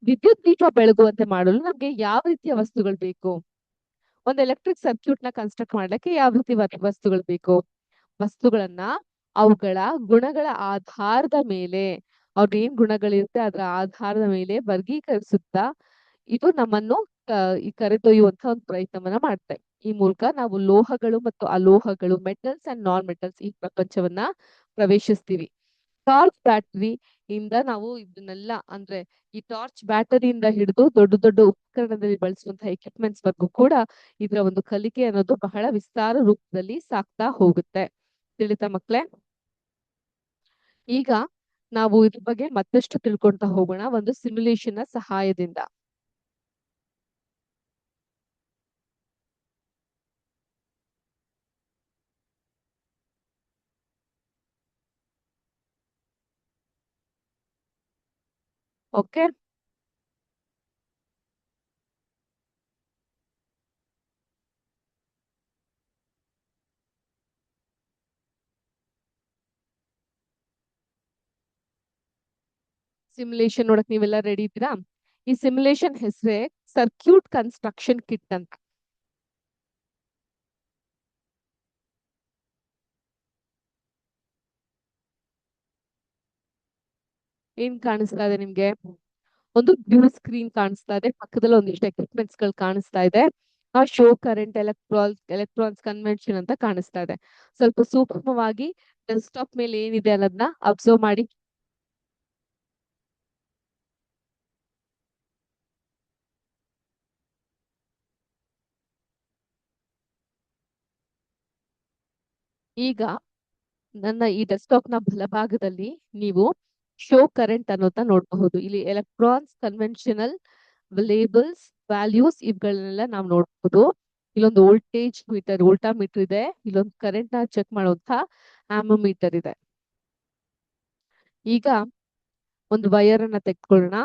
ವಿದ್ಯುತ್ ದೀಪ ಬೆಳಗುವಂತೆ ಮಾಡಲು ನಮ್ಗೆ ಯಾವ ರೀತಿಯ ವಸ್ತುಗಳು ಬೇಕು? ಒಂದು ಎಲೆಕ್ಟ್ರಿಕ್ ಸರ್ಕ್ಯೂಟ್ ನ ಕನ್ಸ್ಟ್ರಕ್ಟ್ ಮಾಡ್ಲಿಕ್ಕೆ ಯಾವ ರೀತಿ ವಸ್ತುಗಳು ಬೇಕು? ವಸ್ತುಗಳನ್ನ ಅವುಗಳ ಗುಣಗಳ ಆಧಾರದ ಮೇಲೆ, ಅವ್ರ ಏನ್ ಗುಣಗಳಿರುತ್ತೆ ಅದರ ಆಧಾರದ ಮೇಲೆ ವರ್ಗೀಕರಿಸುತ್ತಾ ಇದು ನಮ್ಮನ್ನು ಈ ಕರೆದೊಯ್ಯುವಂತ ಒಂದು ಪ್ರಯತ್ನವನ್ನ ಮಾಡುತ್ತೆ. ಈ ಮೂಲಕ ನಾವು ಲೋಹಗಳು ಮತ್ತು ಅಲೋಹಗಳು, ಮೆಟಲ್ಸ್ ಅಂಡ್ ನಾನ್ ಮೆಟಲ್ಸ್ ಈ ಪ್ರಪಂಚವನ್ನ ಪ್ರವೇಶಿಸ್ತೀವಿ. ಟಾರ್ಚ್ ಬ್ಯಾಟರಿ ಇಂದ ನಾವು ಇದನ್ನೆಲ್ಲ ಅಂದ್ರೆ ಈ ಟಾರ್ಚ್ ಬ್ಯಾಟರಿಯಿಂದ ಹಿಡಿದು ದೊಡ್ಡ ದೊಡ್ಡ ಉಪಕರಣದಲ್ಲಿ ಬಳಸುವಂತಹ ಎಕ್ವಿಪ್ಮೆಂಟ್ಸ್ ವರ್ಗೂ ಕೂಡ ಇದರ ಒಂದು ಕಲಿಕೆ ಅನ್ನೋದು ಬಹಳ ವಿಸ್ತಾರ ರೂಪದಲ್ಲಿ ಸಾಕ್ತಾ ಹೋಗುತ್ತೆ. ತಿಳಿತಾ ಮಕ್ಳೇ? ಈಗ ನಾವು ಇದ್ರ ಬಗ್ಗೆ ಮತ್ತಷ್ಟು ತಿಳ್ಕೊಳ್ತಾ ಹೋಗೋಣ ಒಂದು ಸಿಮ್ಯುಲೇಷನ್ ನ ಸಹಾಯದಿಂದ. ಓಕೆ, ಸಿಮ್ಯುಲೇಷನ್ ನೋಡಕ್ ನೀವೆಲ್ಲ ರೆಡಿ ಇದ್ದೀರಾ? ಈ ಸಿಮ್ಯುಲೇಷನ್ ಹೆಸರೇ ಸರ್ಕ್ಯೂಟ್ ಕನ್ಸ್ಟ್ರಕ್ಷನ್ ಕಿಟ್ ಅಂತ. ಏನ್ ಕಾಣಿಸ್ತಾ ಇದೆ ನಿಮ್ಗೆ? ಒಂದು ಬ್ಲೂ ಸ್ಕ್ರೀನ್ ಕಾಣಿಸ್ತಾ ಇದೆ, ಪಕ್ಕದಲ್ಲಿ ಒಂದಿಷ್ಟು ಎಕ್ವಿಪ್ಮೆಂಟ್ಸ್ ಗಳು ಕಾಣಿಸ್ತಾ ಇದೆ. ಆ ಶೋ ಕರೆಂಟ್ ಎಲೆಕ್ಟ್ರಾನ್ಸ್ ಕನ್ವೆನ್ಷನ್ ಅಂತ ಕಾಣಿಸ್ತಾ ಇದೆ. ಸ್ವಲ್ಪ ಸೂಕ್ಷ್ಮವಾಗಿ ಡೆಸ್ಕ್ಟಾಪ್ ಮೇಲೆ ಏನಿದೆ ಅನ್ನೋದನ್ನ ಅಬ್ಸರ್ವ್ ಮಾಡಿ. ಈಗ ನನ್ನ ಈ ಡೆಸ್ಕ್ಟಾಪ್ ನ ಬಲಭಾಗದಲ್ಲಿ ನೀವು ಶೋ ಕರೆಂಟ್ ಅನ್ನೋದನ್ನ ನೋಡಬಹುದು. ಇಲ್ಲಿ ಎಲೆಕ್ಟ್ರಾನ್ಸ್ ಕನ್ವೆನ್ಷನಲ್ ಲೇಬಲ್ಸ್ ವ್ಯಾಲ್ಯೂಸ್ ಇವುಗಳನ್ನೆಲ್ಲ ನಾವು ನೋಡಬಹುದು. ಇಲ್ಲೊಂದು ವೋಲ್ಟೇಜ್ ಮೀಟರ್, ವೋಲ್ಟಾ ಮೀಟರ್ ಇದೆ. ಇಲ್ಲೊಂದು ಕರೆಂಟ್ ನ ಚೆಕ್ ಮಾಡುವಂತಹ ಆಮೋಮೀಟರ್ ಇದೆ. ಈಗ ಒಂದು ವೈರ್ ಅನ್ನ ತೆಗೆದುಕೊಳ್ಳೋಣ.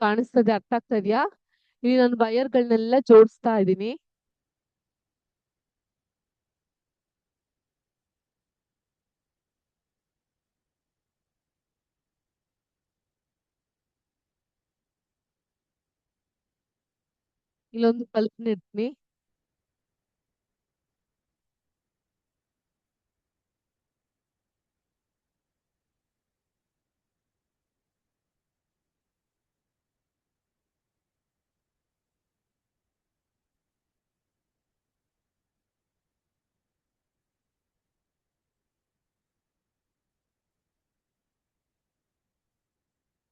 ಕಾಣಿಸ್ತದೆ? ಅರ್ಥ ಆಗ್ತಾ ಇದೆಯಾ? ಇಲ್ಲಿ ನಾನು ವೈರ್ಗಳನ್ನೆಲ್ಲ ಜೋಡಿಸ್ತಾ ಇದ್ದೀನಿ. ಇಲ್ಲೊಂದು ಬಲ್ಬ್ ಇಡ್ತೀನಿ.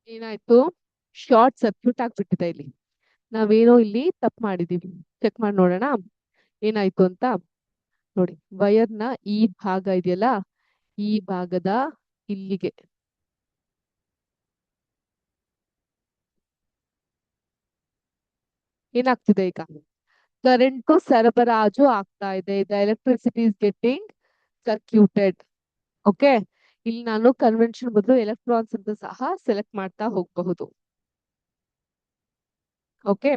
ಏನಾಯ್ತು, ಶಾರ್ಟ್ ಸರ್ಕ್ಯೂಟ್ ಆಗ್ಬಿಟ್ಟಿದೆ ಇಲ್ಲಿ. ನಾವೇನೋ ಇಲ್ಲಿ ತಪ್ಪು ಮಾಡಿದೀವಿ. ಚೆಕ್ ಮಾಡಿ ನೋಡೋಣ ಏನಾಯ್ತು ಅಂತ. ನೋಡಿ, ವೈರ್ನ ಈ ಭಾಗ ಇದೆಯಲ್ಲ, ಈ ಭಾಗದ ಇಲ್ಲಿಗೆ ಏನಾಗ್ತಿದೆ ಈಗ, ಕರೆಂಟ್ ಸರಬರಾಜು ಆಗ್ತಾ ಇದೆ. The electricity is getting circuited. Okay, ಇಲ್ಲಿ ನಾನು ಕನ್ವೆನ್ಷನ್ ಬದಲು ಎಲೆಕ್ಟ್ರಾನ್ಸ್ ಅಂತ ಸಹ ಸೆಲೆಕ್ಟ್ ಮಾಡ್ತಾ ಹೋಗಬಹುದು. ಓಕೆ,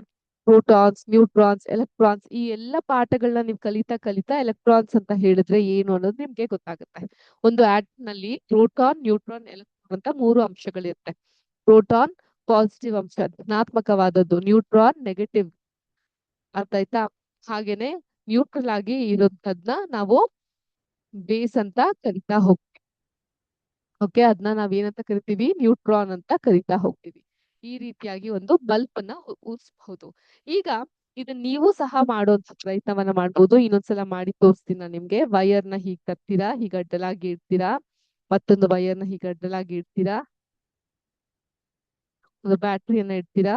ಪ್ರೋಟಾನ್ಸ್, ನ್ಯೂಟ್ರಾನ್ಸ್, ಎಲೆಕ್ಟ್ರಾನ್ಸ್, ಈ ಎಲ್ಲ ಪಾಠಗಳನ್ನ ನೀವು ಕಲಿತಾ ಕಲಿತಾ ಎಲೆಕ್ಟ್ರಾನ್ಸ್ ಅಂತ ಹೇಳಿದ್ರೆ ಏನು ಅನ್ನೋದು ನಿಮ್ಗೆ ಗೊತ್ತಾಗುತ್ತೆ. ಒಂದು ಆಟಮ್ ನಲ್ಲಿ ಪ್ರೋಟಾನ್, ನ್ಯೂಟ್ರಾನ್, ಎಲೆಕ್ಟ್ರಾನ್ ಅಂತ 3 ಅಂಶಗಳಿರುತ್ತೆ. ಪ್ರೋಟಾನ್ ಪಾಸಿಟಿವ್ ಅಂಶ, ಧನಾತ್ಮಕವಾದದ್ದು. Neutron negative. ಅರ್ಥ ಆಯ್ತಾ? ಹಾಗೇನೆ ನ್ಯೂಟ್ರಲ್ ಆಗಿ ಇರೋದನ್ನ ನಾವು ಬೇಸ್ ಅಂತ ಕರಿತಾ ಹೋಗ್ತೀವಿ. ಓಕೆ, ಅದನ್ನ ನಾವ್ ಏನಂತ ಕರಿತೀವಿ, ನ್ಯೂಟ್ರಾನ್ ಅಂತ ಕರಿತಾ ಹೋಗ್ತೀವಿ. ಈ ರೀತಿಯಾಗಿ ಒಂದು ಬಲ್ಬ್ ಅನ್ನ ಉರಿಸಬಹುದು. ಈಗ ಇದನ್ನ ನೀವು ಸಹ ಮಾಡುವಂತ ಪ್ರಯತ್ನವನ್ನ ಮಾಡ್ಬೋದು. ಇನ್ನೊಂದ್ಸಲ ಮಾಡಿ ತೋರಿಸ್ತೀನಿ ನಾನು ನಿಮ್ಗೆ. ವೈರ್ನ ಹೀಗ್ ತರ್ತೀರಾ, ಹೀಗ ಅಡ್ಡಲಾಗಿ ಇಡ್ತೀರಾ, ಮತ್ತೊಂದು ವೈರ್ನ ಹೀಗ ಅಡ್ಡಲಾಗಿ ಇಡ್ತೀರಾ, ಒಂದು ಬ್ಯಾಟ್ರಿಯನ್ನ ಇಡ್ತೀರಾ.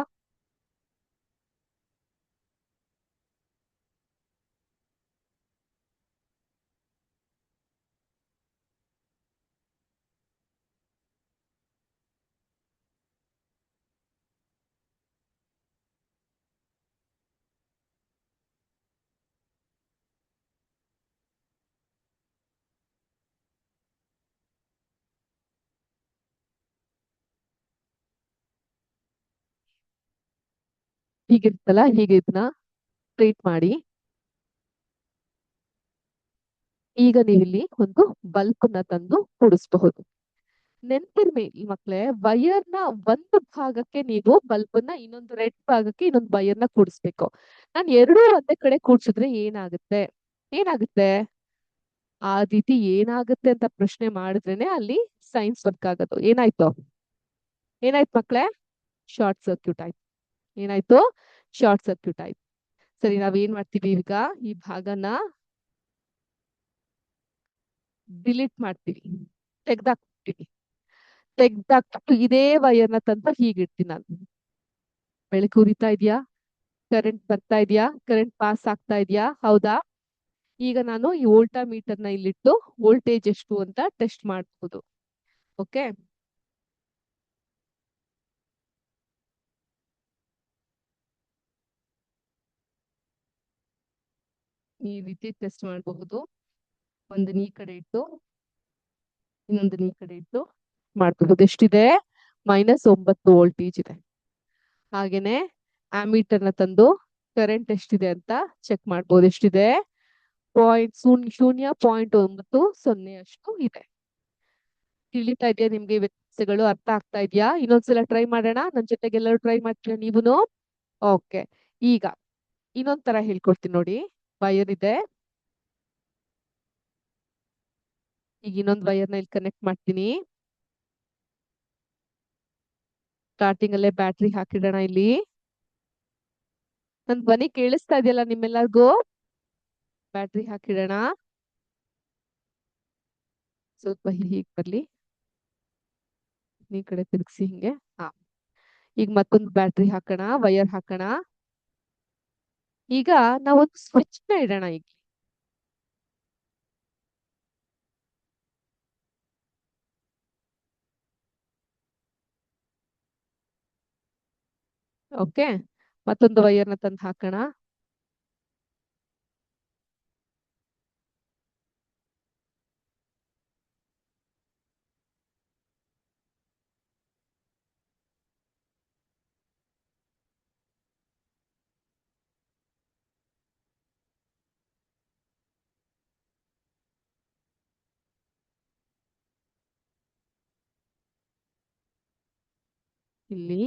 ಹೀಗಿರ್ತಲ್ಲ, ಹೀಗೆ ಇದನ್ನ ಸ್ಟ್ರೈಟ್ ಮಾಡಿ. ಈಗ ನೀವಿಲ್ಲಿ ಒಂದು ಬಲ್ಬ್ ನ ತಂದು ಕೂಡಿಸಬಹುದು. ನೆನ್ಪಿರ್ಲಿ ಮಕ್ಳೇ, ವೈರ್ನ ಒಂದು ಭಾಗಕ್ಕೆ ನೀವು ಬಲ್ಬ್ ನ, ಇನ್ನೊಂದು ರೆಡ್ ಭಾಗಕ್ಕೆ ಇನ್ನೊಂದು ವೈರ್ನ ಕೂಡಿಸ್ಬೇಕು. ನಾನು ಎರಡೂ ಒಂದೇ ಕಡೆ ಕೂಡ್ಸಿದ್ರೆ ಏನಾಗುತ್ತೆ, ಏನಾಗುತ್ತೆ ಆ ರೀತಿ ಏನಾಗುತ್ತೆ ಅಂತ ಪ್ರಶ್ನೆ ಮಾಡಿದ್ರೇನೆ ಅಲ್ಲಿ ಸೈನ್ಸ್ ವರ್ಕ್ ಆಗೋದು. ಏನಾಯ್ತು, ಏನಾಯ್ತು ಮಕ್ಳೇ, ಶಾರ್ಟ್ ಸರ್ಕ್ಯೂಟ್ ಆಯ್ತು. ಏನಾಯ್ತು, ಶಾರ್ಟ್ ಸರ್ಕ್ಯೂಟ್ ಆಯ್ತು. ಸರಿ, ನಾವೇನ್ ಮಾಡ್ತೀವಿ ಈಗ, ಈ ಭಾಗನ ಡಿಲೀಟ್ ಮಾಡ್ತೀವಿ, ತೆಗ್ದಾಕ್ಬಿಡ್ತೀವಿ. ತೆಗ್ದಾಕ್ಬಿಟ್ಟು ಇದೇ ವೈರ್ನ ತಂದು ಹೀಗಿಡ್ತೀನಿ ನಾನು. ಬೆಳಕು ಉರಿತಾ ಇದೆಯಾ, ಕರೆಂಟ್ ಬರ್ತಾ ಇದೆಯಾ, ಕರೆಂಟ್ ಪಾಸ್ ಆಗ್ತಾ ಇದೆಯಾ? ಹೌದಾ? ಈಗ ನಾನು ಈ ವೋಲ್ಟಾ ಮೀಟರ್ನ ಇಲ್ಲಿಟ್ಟು ವೋಲ್ಟೇಜ್ ಎಷ್ಟು ಅಂತ ಟೆಸ್ಟ್ ಮಾಡಬಹುದು. ಓಕೆ, ಈ ರೀತಿ ಟೆಸ್ಟ್ ಮಾಡಬಹುದು. ಒಂದನ್ನ ಈ ಕಡೆ ಇಟ್ಟು ಇನ್ನೊಂದನ್ನ ಈ ಕಡೆ ಇಟ್ಟು ಮಾಡಬಹುದು. ಎಷ್ಟಿದೆ, -9 ವೋಲ್ಟೇಜ್ ಇದೆ. ಹಾಗೇನೆ ಆಮೀಟರ್ನ ತಂದು ಕರೆಂಟ್ ಎಷ್ಟಿದೆ ಅಂತ ಚೆಕ್ ಮಾಡ್ಬೋದು. ಎಷ್ಟಿದೆ, 0.0.90 ಅಷ್ಟು ಇದೆ. ತಿಳಿತಾ ಇದೆಯಾ ನಿಮ್ಗೆ ವ್ಯತ್ಯಾಸಗಳು ಅರ್ಥ ಆಗ್ತಾ ಇದೆಯಾ? ಇನ್ನೊಂದ್ಸಲ ಟ್ರೈ ಮಾಡೋಣ, ನನ್ ಜೊತೆಗೆ ಎಲ್ಲರೂ ಟ್ರೈ ಮಾಡ್ತೀರಾ ನೀವುನು? ಓಕೆ, ಈಗ ಇನ್ನೊಂದ್ ತರ ಹೇಳ್ಕೊಡ್ತೀನಿ ನೋಡಿ. ವೈರ್ ಇದೆ, ಈಗ ಇನ್ನೊಂದು ವೈರ್ನ ಇಲ್ಲಿ ಕನೆಕ್ಟ್ ಮಾಡ್ತೀನಿ. ಸ್ಟಾರ್ಟಿಂಗ್ ಅಲ್ಲೇ ಬ್ಯಾಟ್ರಿ ಹಾಕಿಡೋಣ ಇಲ್ಲಿ. ನನ್ ಧ್ವನಿ ಕೇಳಿಸ್ತಾ ಇದೆಯಲ್ಲ ನಿಮ್ಮೆಲ್ಲರಿಗೂ? ಬ್ಯಾಟ್ರಿ ಹಾಕಿಡೋಣ. ಸ್ವಲ್ಪ ಹೀಗ್ ಬರ್ಲಿ, ಈ ಕಡೆ ತಿರ್ಗಿಸಿ ಹಿಂಗೆ. ಹಾ, ಈಗ ಮತ್ತೊಂದು ಬ್ಯಾಟ್ರಿ ಹಾಕೋಣ, ವೈರ್ ಹಾಕೋಣ. ಈಗ ನಾವೊಂದು ಸ್ವಿಚ್ ನ ಇಡೋಣ ಈಗ. ಓಕೆ, ಮತ್ತೊಂದು ವೈರ್ನ ತಂದು ಹಾಕೋಣ. ಇಲ್ಲಿ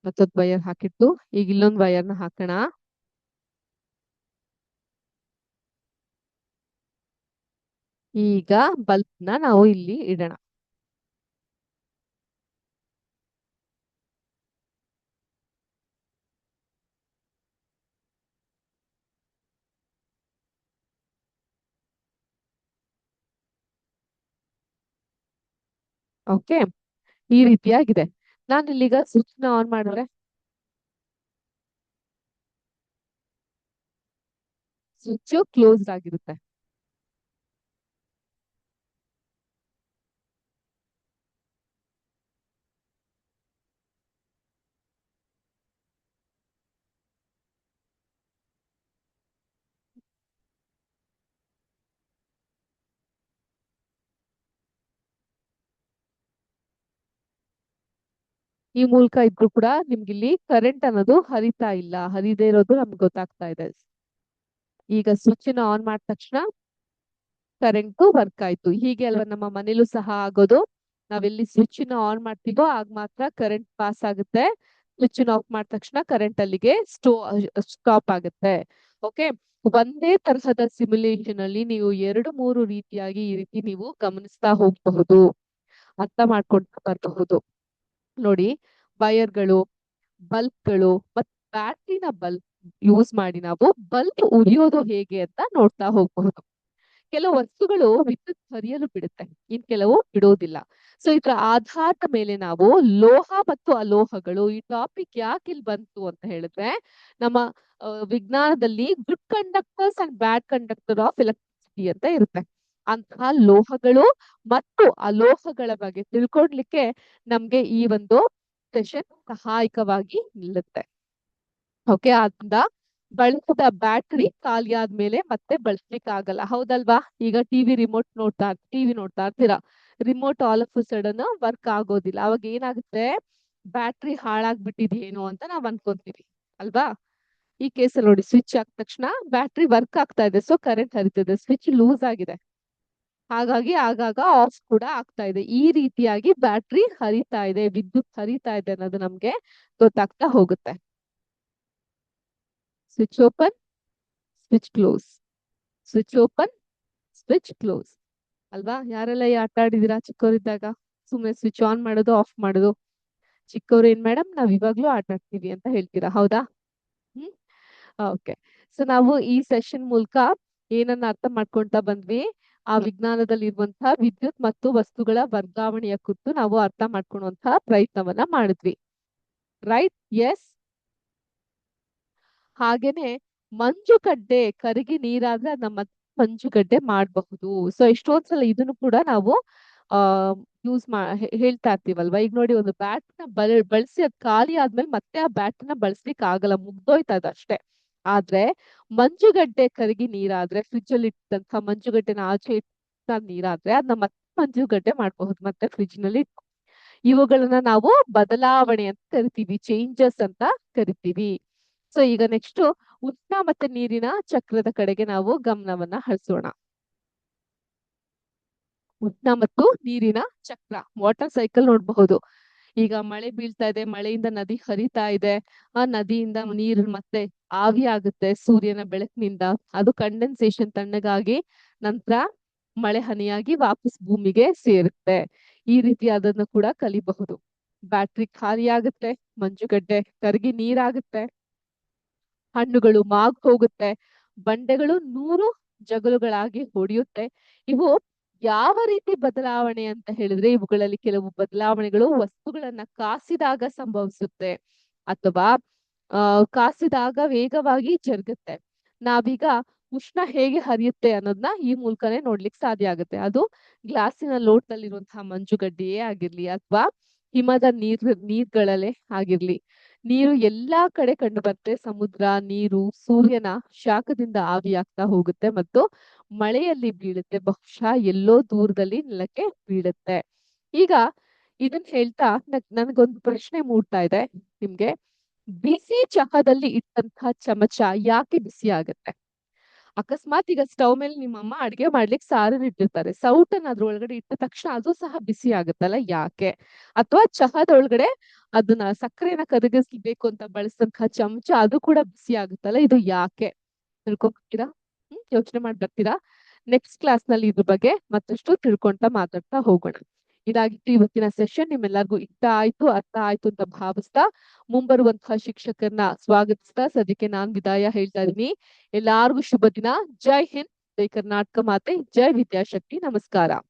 ಮತ್ತೊಂದು ವೈರ್ ಹಾಕಿಟ್ಟು ಈಗ ಇಲ್ಲೊಂದು ವೈರ್ನ ಹಾಕೋಣ. ಈಗ ಬಲ್ಬ್ನ ನಾವು ಇಲ್ಲಿ ಇಡೋಣ. ಓಕೆ, ಈ ರೀತಿಯಾಗಿದೆ. ನಾನು ಇಲ್ಲಿಗ ಸ್ವಿಚ್ ನ ಆನ್ ಮಾಡಿದ್ರೆ ಸ್ವಿಚ್ ಕ್ಲೋಸ್ ಆಗಿರುತ್ತೆ. ಈ ಮೂಲಕ ಇದ್ರೂ ಕೂಡ ನಿಮ್ಗೆ ಇಲ್ಲಿ ಕರೆಂಟ್ ಅನ್ನೋದು ಹರಿತಾ ಇಲ್ಲ, ಹರಿದೇ ಇರೋದು ನಮ್ಗೆ ಗೊತ್ತಾಗ್ತಾ ಇದೆ. ಈಗ ಸ್ವಿಚ್ ನ ಆನ್ ಮಾಡಿದ ತಕ್ಷಣ ಕರೆಂಟ್ ವರ್ಕ್ ಆಯ್ತು. ಹೀಗೆ ಅಲ್ವಾ ನಮ್ಮ ಮನೇಲೂ ಸಹ ಆಗೋದು. ನಾವೆಲ್ಲಿ ಸ್ವಿಚ್ ನ ಆನ್ ಮಾಡ್ತೀವೋ ಆಗ ಮಾತ್ರ ಕರೆಂಟ್ ಪಾಸ್ ಆಗುತ್ತೆ. ಸ್ವಿಚ್ ಆಫ್ ಮಾಡಿದ ತಕ್ಷಣ ಕರೆಂಟ್ ಅಲ್ಲಿಗೆ ಸ್ಟಾಪ್ ಆಗುತ್ತೆ. ಓಕೆ, ಒಂದೇ ತರಹದ ಸಿಮ್ಯುಲೇಷನ್ ಅಲ್ಲಿ ನೀವು 2-3 ರೀತಿಯಾಗಿ ಈ ರೀತಿ ನೀವು ಗಮನಿಸ್ತಾ ಹೋಗಬಹುದು, ಅರ್ಥ ಮಾಡ್ಕೊಳ್ತಾ ಬರಬಹುದು. ನೋಡಿ, ವೈರ್ಗಳು, ಬಲ್ಬ್ಗಳು ಮತ್ತು ಬ್ಯಾಟ್ರಿನ ಬಲ್ಬ್ ಯೂಸ್ ಮಾಡಿ ನಾವು ಬಲ್ಬ್ ಉರಿಯೋದು ಹೇಗೆ ಅಂತ ನೋಡ್ತಾ ಹೋಗಬಹುದು. ಕೆಲವು ವಸ್ತುಗಳು ವಿದ್ಯುತ್ ಹರಿಯಲು ಬಿಡುತ್ತೆ, ಇನ್ ಕೆಲವು ಬಿಡೋದಿಲ್ಲ. ಸೊ ಇದರ ಆಧಾರದ ಮೇಲೆ ನಾವು ಲೋಹ ಮತ್ತು ಅಲೋಹಗಳು, ಈ ಟಾಪಿಕ್ ಯಾಕೆ ಇಲ್ಲಿ ಬಂತು ಅಂತ ಹೇಳಿದ್ರೆ, ನಮ್ಮ ವಿಜ್ಞಾನದಲ್ಲಿ good conductors and bad conductor of electricity ಅಂತ ಇರುತ್ತೆ. ಅಂತಹ ಲೋಹಗಳು ಮತ್ತು ಅಲೋಹಗಳ ಬಗ್ಗೆ ತಿಳ್ಕೊಡ್ಲಿಕ್ಕೆ ನಮ್ಗೆ ಈ ಒಂದು ಸೆಷನ್ ಸಹಾಯಕವಾಗಿ ನಿಲ್ಲುತ್ತೆ. ಓಕೆ, ಆದ್ರಿಂದ ಬಳಸಿದ ಬ್ಯಾಟ್ರಿ ಖಾಲಿ ಆದ್ಮೇಲೆ ಮತ್ತೆ ಬಳಸ್ಲಿಕ್ಕೆ ಆಗಲ್ಲ, ಹೌದಲ್ವಾ? ಈಗ ಟಿವಿ ನೋಡ್ತಾ ಇರ್ತೀರಾ, remote all of sudden work ಆಗೋದಿಲ್ಲ. ಅವಾಗ ಏನಾಗುತ್ತೆ, ಬ್ಯಾಟ್ರಿ ಹಾಳಾಗ್ಬಿಟ್ಟಿದೇನೋ ಅಂತ ನಾವ್ ಅನ್ಕೊಂತೀವಿ, ಅಲ್ವಾ? ಈ ಕೇಸಲ್ಲಿ ನೋಡಿ, ಸ್ವಿಚ್ ಹಾಕಿದ ತಕ್ಷಣ ಬ್ಯಾಟ್ರಿ ವರ್ಕ್ ಆಗ್ತಾ ಇದೆ, ಸೊ ಕರೆಂಟ್ ಹರಿತಿದೆ. ಸ್ವಿಚ್ ಲೂಸ್ ಆಗಿದೆ, ಹಾಗಾಗಿ ಆಗಾಗ ಆಫ್ ಕೂಡ ಆಗ್ತಾ ಇದೆ. ಈ ರೀತಿಯಾಗಿ ಬ್ಯಾಟ್ರಿ ಹರಿತಾ ಇದೆ, ವಿದ್ಯುತ್ ಹರಿತಾ ಇದೆ ಅನ್ನೋದು ನಮ್ಗೆ ಗೊತ್ತಾಗ್ತಾ ಹೋಗುತ್ತೆ. Switch open, switch close, switch open, switch close, ಅಲ್ವಾ? ಯಾರೆಲ್ಲ ಈ ಆಟ ಆಡಿದೀರಾ ಚಿಕ್ಕವರಿದ್ದಾಗ? ಸುಮ್ಮನೆ ಸ್ವಿಚ್ ಆನ್ ಮಾಡೋದು, ಆಫ್ ಮಾಡೋದು. ಚಿಕ್ಕವ್ರು ಏನ್ ಮೇಡಮ್, ನಾವ್ ಇವಾಗ್ಲೂ ಆಟ ಆಡ್ತೀವಿ ಅಂತ ಹೇಳ್ತೀರಾ, ಹೌದಾ? ಹ್ಮ್, ಓಕೆ. ಸೊ ನಾವು ಈ ಸೆಷನ್ ಮೂಲಕ ಏನನ್ನ ಅರ್ಥ ಮಾಡ್ಕೊಂತಾ ಬಂದ್ವಿ, ಆ ವಿಜ್ಞಾನದಲ್ಲಿ ಇರುವಂತಹ ವಿದ್ಯುತ್ ಮತ್ತು ವಸ್ತುಗಳ ವರ್ಗಾವಣೆಯ ಕುರಿತು ನಾವು ಅರ್ಥ ಮಾಡ್ಕೊಳ್ಳುವಂತಹ ಪ್ರಯತ್ನವನ್ನ ಮಾಡಿದ್ವಿ. ರೈಟ್? ಎಸ್. ಹಾಗೇನೆ ಮಂಜುಗಡ್ಡೆ ಕರಗಿ ನೀರಾದ್ರೆ ನಮ್ಮ ಮಂಜುಗಡ್ಡೆ ಮಾಡಬಹುದು. ಸೊ ಎಷ್ಟೊಂದ್ಸಲ ಇದನ್ನು ಕೂಡ ನಾವು ಆ ಯೂಸ್ ಹೇಳ್ತಾ ಇರ್ತೀವಲ್ವಾ. ಈಗ ನೋಡಿ, ಒಂದು ಬ್ಯಾಟ್ ನ ಬಳಸಿ ಅದ್ ಖಾಲಿ ಆದ್ಮೇಲೆ ಮತ್ತೆ ಆ ಬ್ಯಾಟ್ ನ ಬಳಸ್ಲಿಕ್ಕೆ ಆಗಲ್ಲ, ಮುಗ್ದೋಯ್ತದ ಅಷ್ಟೇ. ಆದ್ರೆ ಮಂಜುಗಡ್ಡೆ ಕರಗಿ ನೀರಾದ್ರೆ, ಫ್ರಿಜ್ ಅಲ್ಲಿ ಇಟ್ಟಂತ ಮಂಜುಗಡ್ಡೆನ ಆಚೆ ಇಟ್ಟ ನೀರಾದ್ರೆ ಅದನ್ನ ಮತ್ತೆ ಮಂಜುಗಡ್ಡೆ ಮಾಡಬಹುದು, ಮತ್ತೆ ಫ್ರಿಜ್ ನಲ್ಲಿ. ಇವುಗಳನ್ನ ನಾವು ಬದಲಾವಣೆ ಅಂತ ಕರಿತೀವಿ, ಚೇಂಜಸ್ ಅಂತ ಕರಿತೀವಿ. ಸೊ ಈಗ ನೆಕ್ಸ್ಟ್ ಉಷ್ಣ ಮತ್ತೆ ನೀರಿನ ಚಕ್ರದ ಕಡೆಗೆ ನಾವು ಗಮನವನ್ನ ಹರಿಸೋಣ. ಉಷ್ಣ ಮತ್ತು ನೀರಿನ ಚಕ್ರ, ವಾಟರ್ ಸೈಕಲ್ ನೋಡಬಹುದು. ಈಗ ಮಳೆ ಬೀಳ್ತಾ ಇದೆ, ಮಳೆಯಿಂದ ನದಿ ಹರಿತಾ ಇದೆ, ಆ ನದಿಯಿಂದ ನೀರು ಮತ್ತೆ ಆವಿ ಆಗುತ್ತೆ ಸೂರ್ಯನ ಬೆಳಕಿನಿಂದ, ಅದು ಕಂಡೆನ್ಸೇಷನ್ ತಣ್ಣಗಾಗಿ ನಂತರ ಮಳೆ ಹನಿಯಾಗಿ ವಾಪಸ್ ಭೂಮಿಗೆ ಸೇರುತ್ತೆ. ಈ ರೀತಿ ಅದನ್ನು ಕೂಡ ಕಲಿಬಹುದು. ಬ್ಯಾಟ್ರಿ ಖಾಲಿ ಆಗುತ್ತೆ, ಮಂಜುಗಡ್ಡೆ ಕರಗಿ ನೀರಾಗುತ್ತೆ, ಹಣ್ಣುಗಳು ಮಾಗ್ ಹೋಗುತ್ತೆ, ಬಂಡೆಗಳು 100 ಜಗಲುಗಳಾಗಿ ಹೊಡೆಯುತ್ತೆ. ಇವು ಯಾವ ರೀತಿ ಬದಲಾವಣೆ ಅಂತ ಹೇಳಿದ್ರೆ, ಇವುಗಳಲ್ಲಿ ಕೆಲವು ಬದಲಾವಣೆಗಳು ವಸ್ತುಗಳನ್ನ ಕಾಸಿದಾಗ ಸಂಭವಿಸುತ್ತೆ, ಅಥವಾ ಕಾಸಿದಾಗ ವೇಗವಾಗಿ ಜರುಗುತ್ತೆ. ನಾವೀಗ ಉಷ್ಣ ಹೇಗೆ ಹರಿಯುತ್ತೆ ಅನ್ನೋದನ್ನ ಈ ಮೂಲಕನೇ ನೋಡ್ಲಿಕ್ಕೆ ಸಾಧ್ಯ ಆಗುತ್ತೆ. ಅದು ಗ್ಲಾಸಿನ ಲೋಟದಲ್ಲಿರುವಂತಹ ಮಂಜುಗಡ್ಡೆಯೇ ಆಗಿರ್ಲಿ, ಅಥವಾ ಹಿಮದ ನೀರ್ಗಳಲ್ಲೇ ಆಗಿರ್ಲಿ. ನೀರು ಎಲ್ಲಾ ಕಡೆ ಕಂಡು ಬರುತ್ತೆ. ಸಮುದ್ರ ನೀರು ಸೂರ್ಯನ ಶಾಖದಿಂದ ಆವಿಯಾಗ್ತಾ ಹೋಗುತ್ತೆ ಮತ್ತು ಮಳೆಯಲ್ಲಿ ಬೀಳುತ್ತೆ, ಬಹುಶಃ ಎಲ್ಲೋ ದೂರದಲ್ಲಿ ನೆಲಕ್ಕೆ ಬೀಳುತ್ತೆ. ಈಗ ಇದನ್ನ ಹೇಳ್ತಾ ನನ್ಗೊಂದು ಪ್ರಶ್ನೆ ಮೂಡ್ತಾ ಇದೆ ನಿಮ್ಗೆ. ಬಿಸಿ ಚಹಾದಲ್ಲಿ ಇಟ್ಟಂತಹ ಚಮಚ ಯಾಕೆ ಬಿಸಿ ಆಗತ್ತೆ? ಅಕಸ್ಮಾತ್ ಈಗ ಸ್ಟವ್ ಮೇಲೆ ನಿಮ್ಮ ಅಮ್ಮ ಅಡ್ಗೆ ಮಾಡ್ಲಿಕ್ಕೆ ಸಾರನ್ನ ಇಟ್ಟಿರ್ತಾರೆ, ಸೌಟನ್ನ ಅದ್ರೊಳಗಡೆ ಇಟ್ಟ ತಕ್ಷಣ ಅದು ಸಹ ಬಿಸಿ ಆಗುತ್ತಲ್ಲ ಯಾಕೆ? ಅಥವಾ ಚಹಾದ ಒಳಗಡೆ ಅದನ್ನ ಸಕ್ಕರೆನ ಕರಗಿಸ್ಬೇಕು ಅಂತ ಬಳಸಿದಂತಹ ಚಮಚ ಅದು ಕೂಡ ಬಿಸಿ ಆಗುತ್ತಲ್ಲ, ಇದು ಯಾಕೆ? ತಿಳ್ಕೊಂಡ್ಬಿಡ್ತೀರಾ? ಯೋಚನೆ ಮಾಡಿ ಬರ್ತೀರಾ? ನೆಕ್ಸ್ಟ್ ಕ್ಲಾಸ್ ನಲ್ಲಿ ಇದ್ರ ಬಗ್ಗೆ ಮತ್ತಷ್ಟು ತಿಳ್ಕೊಂತ ಮಾತಾಡ್ತಾ ಹೋಗೋಣ. ಇದಾಗಿತ್ತು ಇವತ್ತಿನ ಸೆಷನ್. ನಿಮ್ಮೆಲ್ಲರಿಗೂ ಇಷ್ಟ ಆಯ್ತು, ಅರ್ಥ ಆಯ್ತು ಅಂತ ಭಾವಿಸ್ತಾ ಮುಂಬರುವಂತಹ ಶಿಕ್ಷಕರನ್ನ ಸ್ವಾಗತಿಸ್ತಾ ಸದ್ಯಕ್ಕೆ ನಾನ್ ವಿದಾಯ ಹೇಳ್ತಾ ಇದೀನಿ. ಎಲ್ಲಾರ್ಗೂ ಶುಭ ದಿನ. ಜೈ ಹಿಂದ್, ಜೈ ಕರ್ನಾಟಕ ಮಾತೆ, ಜೈ ವಿದ್ಯಾಶಕ್ತಿ. ನಮಸ್ಕಾರ.